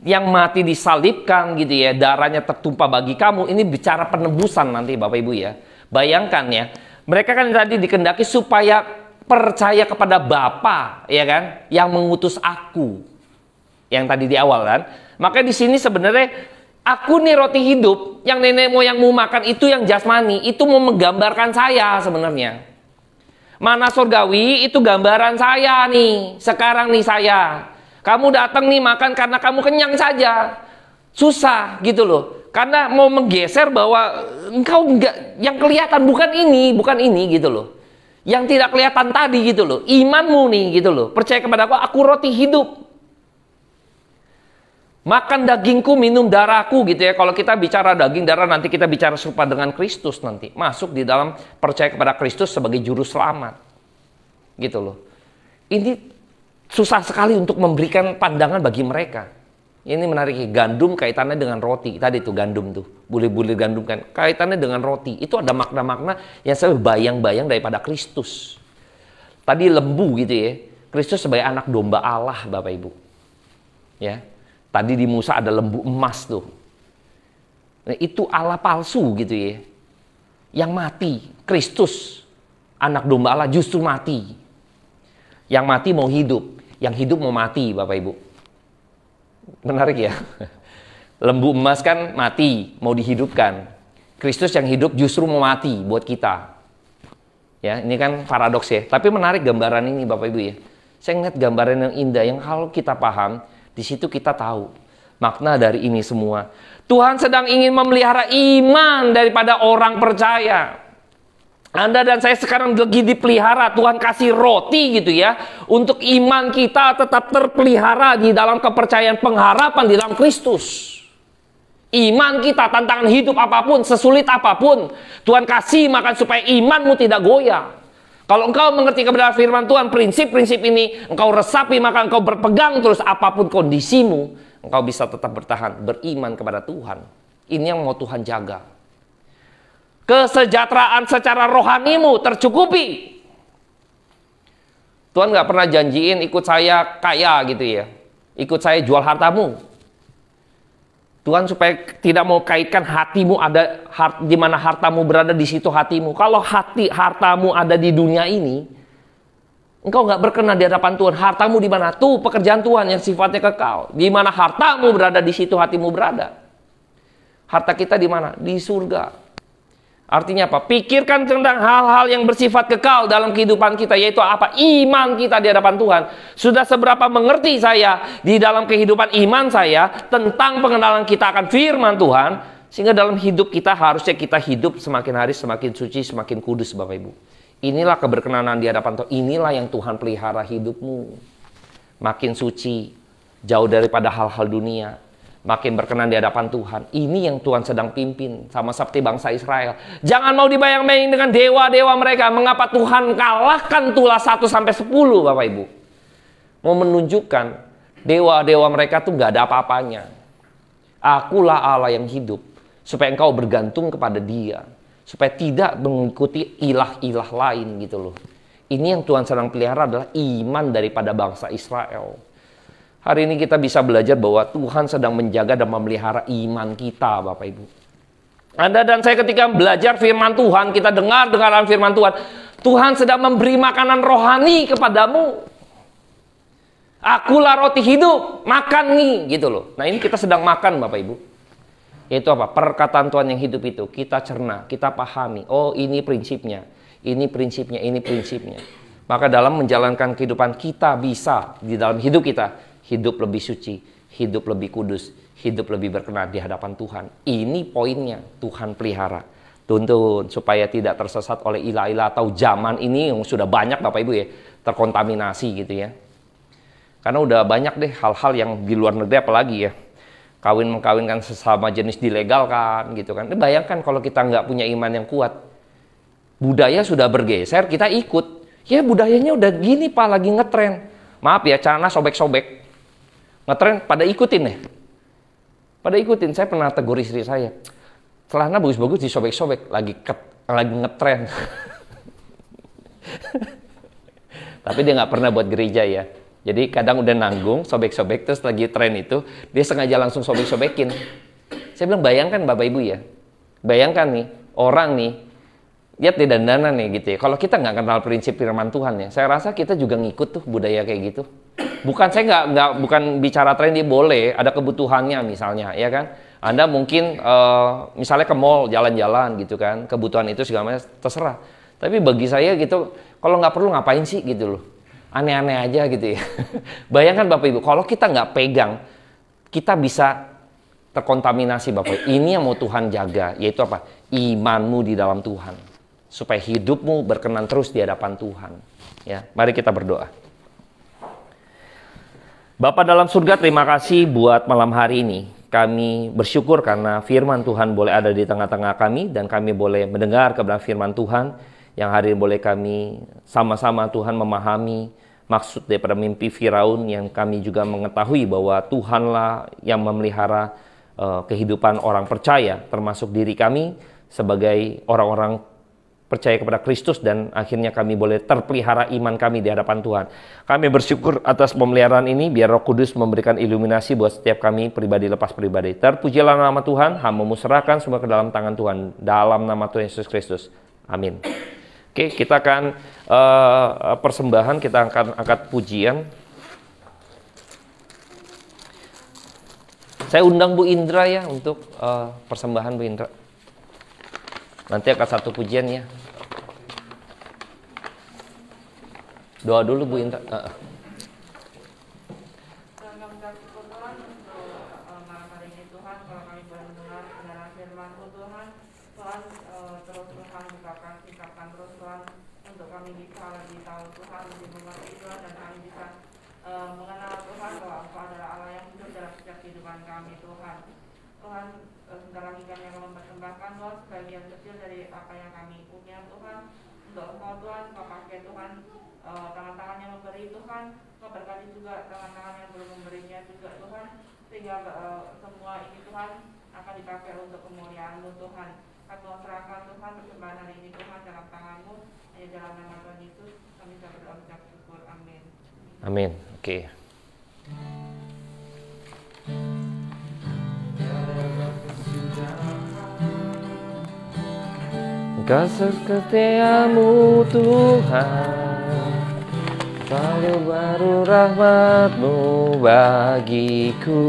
Yang mati disalibkan gitu ya, darahnya tertumpah bagi kamu, ini bicara penebusan nanti Bapak Ibu ya. Bayangkan ya, mereka kan tadi dikehendaki supaya percaya kepada Bapa ya kan, yang mengutus aku. Yang tadi di awal kan. Makanya di sini sebenarnya aku nih roti hidup, yang nenek moyangmu makan itu yang jasmani, itu mau menggambarkan saya sebenarnya. Mana surgawi itu gambaran saya nih. Sekarang nih saya. Kamu datang nih makan karena kamu kenyang saja. Susah gitu loh. Karena mau menggeser bahwa engkau enggak, yang kelihatan bukan ini gitu loh. Yang tidak kelihatan tadi gitu loh. Imanmu nih gitu loh. Percaya kepada aku roti hidup. Makan dagingku, minum darahku gitu ya. Kalau kita bicara daging darah, nanti kita bicara serupa dengan Kristus nanti. Masuk di dalam percaya kepada Kristus sebagai juru selamat. Gitu loh. Ini susah sekali untuk memberikan pandangan bagi mereka. Ini menarik, gandum kaitannya dengan roti. Tadi tuh gandum tuh, bulir-bulir gandum kan. Kaitannya dengan roti. Itu ada makna-makna yang saya bayang-bayang daripada Kristus. Tadi lembu gitu ya. Kristus sebagai anak domba Allah Bapak Ibu. Ya. Tadi di Musa ada lembu emas tuh. Nah, itu Allah palsu gitu ya. Yang mati, Kristus, anak domba Allah justru mati. Yang mati mau hidup, yang hidup mau mati Bapak Ibu. Menarik ya. Lembu emas kan mati, mau dihidupkan. Kristus yang hidup justru mau mati buat kita. Ya, ini kan paradoks ya. Tapi menarik gambaran ini Bapak Ibu ya. Saya ngeliat gambaran yang indah, yang kalau kita paham, Di situ kita tahu makna dari ini semua. Tuhan sedang ingin memelihara iman daripada orang percaya. Anda dan saya sekarang lagi dipelihara. Tuhan kasih roti gitu ya, untuk iman kita tetap terpelihara di dalam kepercayaan pengharapan di dalam Kristus. Iman kita, tantangan hidup apapun, sesulit apapun, Tuhan kasih makan supaya imanmu tidak goyah. Kalau engkau mengerti kebenaran firman Tuhan, prinsip-prinsip ini engkau resapi, maka engkau berpegang terus apapun kondisimu, engkau bisa tetap bertahan, beriman kepada Tuhan. Ini yang mau Tuhan jaga. Kesejahteraan secara rohanimu tercukupi. Tuhan nggak pernah janjiin ikut saya kaya gitu ya, ikut saya jual hartamu. Tuhan supaya tidak mau kaitkan hatimu ada di mana hartamu berada, di situ hatimu. Kalau hartamu ada di dunia ini, engkau nggak berkenan di hadapan Tuhan. Hartamu di mana? Tuh pekerjaan Tuhan yang sifatnya kekal. Di mana hartamu berada, di situ hatimu berada. Harta kita di mana? Di surga. Artinya apa? Pikirkan tentang hal-hal yang bersifat kekal dalam kehidupan kita, yaitu apa? Iman kita di hadapan Tuhan. Sudah seberapa mengerti saya di dalam kehidupan iman saya tentang pengenalan kita akan firman Tuhan, sehingga dalam hidup kita harusnya kita hidup semakin hari semakin suci, semakin kudus, Bapak Ibu. Inilah keberkenanan di hadapan Tuhan. Inilah yang Tuhan pelihara hidupmu. Makin suci, jauh daripada hal-hal dunia. Makin berkenan di hadapan Tuhan. Ini yang Tuhan sedang pimpin. Sama seperti bangsa Israel. Jangan mau dibayang-bayang dengan dewa-dewa mereka. Mengapa Tuhan kalahkan tulah 1-10 Bapak Ibu. Mau menunjukkan dewa-dewa mereka tuh gak ada apa-apanya. Akulah Allah yang hidup. Supaya engkau bergantung kepada Dia. Supaya tidak mengikuti ilah-ilah lain gitu loh. Ini yang Tuhan sedang pelihara adalah iman daripada bangsa Israel. Hari ini kita bisa belajar bahwa Tuhan sedang menjaga dan memelihara iman kita, Bapak Ibu. Anda dan saya ketika belajar firman Tuhan, kita dengar firman Tuhan, Tuhan sedang memberi makanan rohani kepadamu. Akulah roti hidup, makan nih, gitu loh. Nah ini kita sedang makan, Bapak Ibu. Yaitu apa? Perkataan Tuhan yang hidup itu. Kita cerna, kita pahami. Oh ini prinsipnya, ini prinsipnya, ini prinsipnya. Maka dalam menjalankan kehidupan kita bisa, di dalam hidup kita, hidup lebih suci, hidup lebih kudus, hidup lebih berkenan di hadapan Tuhan. Ini poinnya, Tuhan pelihara. Tuntun supaya tidak tersesat oleh ilah-ilah atau zaman ini yang sudah banyak Bapak Ibu ya, terkontaminasi gitu ya. Karena udah banyak deh hal-hal yang di luar negeri apalagi ya. Kawin-mengkawinkan sesama jenis dilegalkan gitu kan. Bayangkan kalau kita nggak punya iman yang kuat. Budaya sudah bergeser, kita ikut. Ya budayanya udah gini Pak, lagi ngetren. Maaf ya, celana sobek-sobek. Ngetren pada ikutin ya. Pada ikutin. Saya pernah tegur istri saya. Celana bagus-bagus disobek-sobek. Lagi ngetren. Tapi dia nggak pernah buat gereja ya. Jadi kadang udah nanggung, sobek-sobek. Terus lagi tren itu, dia sengaja langsung sobek-sobekin. Saya bilang, bayangkan Bapak Ibu ya. Bayangkan nih, orang nih. Lihat di dandanan nih gitu ya. Kalau kita nggak kenal prinsip firman Tuhan ya. Saya rasa kita juga ngikut tuh budaya kayak gitu. Bukan saya bukan bicara trendy, boleh ada kebutuhannya misalnya ya kan. Anda mungkin misalnya ke mall jalan-jalan gitu kan, kebutuhan itu segala macam terserah. Tapi bagi saya gitu, kalau nggak perlu ngapain sih gitu loh, aneh-aneh aja gitu ya. Bayangkan Bapak Ibu, kalau kita nggak pegang, kita bisa terkontaminasi Bapak Ibu. Ini yang mau Tuhan jaga, yaitu apa? Imanmu di dalam Tuhan, supaya hidupmu berkenan terus di hadapan Tuhan. Ya, mari kita berdoa. Bapa dalam surga, terima kasih buat malam hari ini. Kami bersyukur karena firman Tuhan boleh ada di tengah-tengah kami, dan kami boleh mendengar kebenaran firman Tuhan, yang hari ini boleh kami sama-sama Tuhan memahami maksud daripada mimpi Firaun, yang kami juga mengetahui bahwa Tuhanlah yang memelihara kehidupan orang percaya, termasuk diri kami sebagai orang-orang percaya kepada Kristus, dan akhirnya kami boleh terpelihara iman kami di hadapan Tuhan. Kami bersyukur atas pemeliharaan ini, biar Roh Kudus memberikan iluminasi buat setiap kami pribadi lepas pribadi. Terpujilah nama Tuhan, hamba-Mu serahkan semua ke dalam tangan Tuhan, dalam nama Tuhan Yesus Kristus. Amin. Oke, kita akan persembahan, kita akan angkat pujian. Saya undang Bu Indra ya untuk persembahan Bu Indra. Nanti akan satu pujian ya. Doa dulu Bu Indra. Dalam bersyukur Tuhan untuk malam hari ini Tuhan, kalau kami boleh mendengar kebenaran firman-Mu Tuhan. Tuhan, terus Tuhan bukakan, singkapkan terus Tuhan, untuk kami bisa lebih tahu Tuhan, lebih mengerti Tuhan, dan kami bisa mengenal Tuhan bahwa Engkau adalah Allah yang hidup dalam setiap kehidupan kami Tuhan. Tuhan, segala ikan yang kami persembahkan Tuhan, sebagian kecil dari apa yang kami punya Tuhan, untuk Engkau Tuhan, Engkau pakai Tuhan, tangan-tangan yang memberi Tuhan, Engkau berkati juga tangan-tangan yang belum memberinya juga Tuhan, sehingga semua ini Tuhan akan dipakai untuk kemuliaan-Mu Tuhan. Kami mau serahkan Tuhan persembahan hari ini Tuhan dalam tangan-Mu, hanya dalam nama Tuhan Yesus kami bisa berdoa mengucap syukur. Amin. Amin. Oke. Kasih setiamu Tuhan, selalu baru rahmat-Mu bagiku.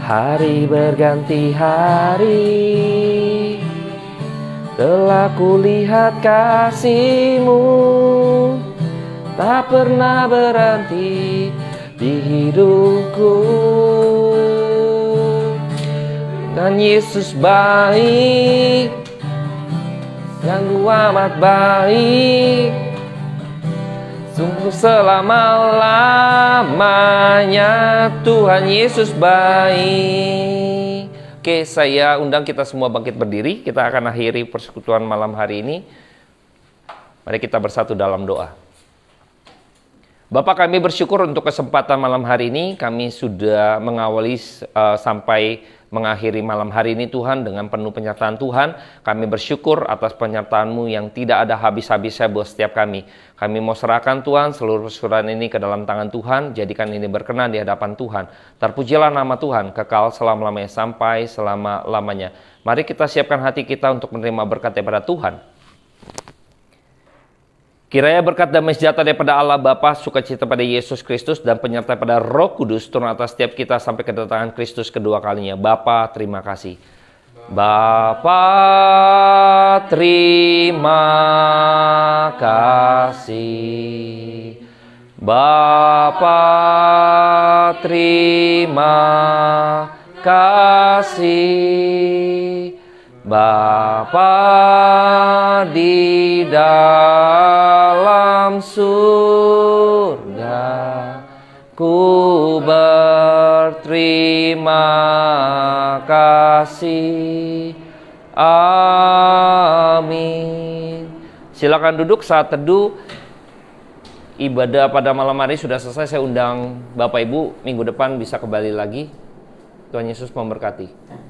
Hari berganti hari, telah kulihat kasih-Mu, tak pernah berhenti di hidupku. Dan Yesus baik, sungguh amat baik, sungguh selama-lamanya Tuhan Yesus baik. Oke, saya undang kita semua bangkit berdiri. Kita akan akhiri persekutuan malam hari ini. Mari kita bersatu dalam doa. Bapak, kami bersyukur untuk kesempatan malam hari ini. Kami sudah mengawali sampai mengakhiri malam hari ini Tuhan dengan penuh penyertaan Tuhan. Kami bersyukur atas penyertaan-Mu yang tidak ada habis-habisnya buat setiap kami. Kami mau serahkan Tuhan seluruh persekutuan ini ke dalam tangan Tuhan. Jadikan ini berkenan di hadapan Tuhan. Terpujilah nama Tuhan kekal selama-lamanya sampai selama-lamanya. Mari kita siapkan hati kita untuk menerima berkat daripada Tuhan. Kiranya berkat damai sejahtera daripada Allah Bapa, sukacita pada Yesus Kristus, dan penyertaan pada Roh Kudus turun atas setiap kita sampai kedatangan Kristus kedua kalinya. Bapa, terima kasih. Bapa, terima kasih. Bapa, terima kasih. Bapa di dalam surga, ku berterima kasih. Amin. Silakan duduk. Saat teduh ibadah pada malam hari sudah selesai. Saya undang Bapak Ibu minggu depan bisa kembali lagi. Tuhan Yesus memberkati.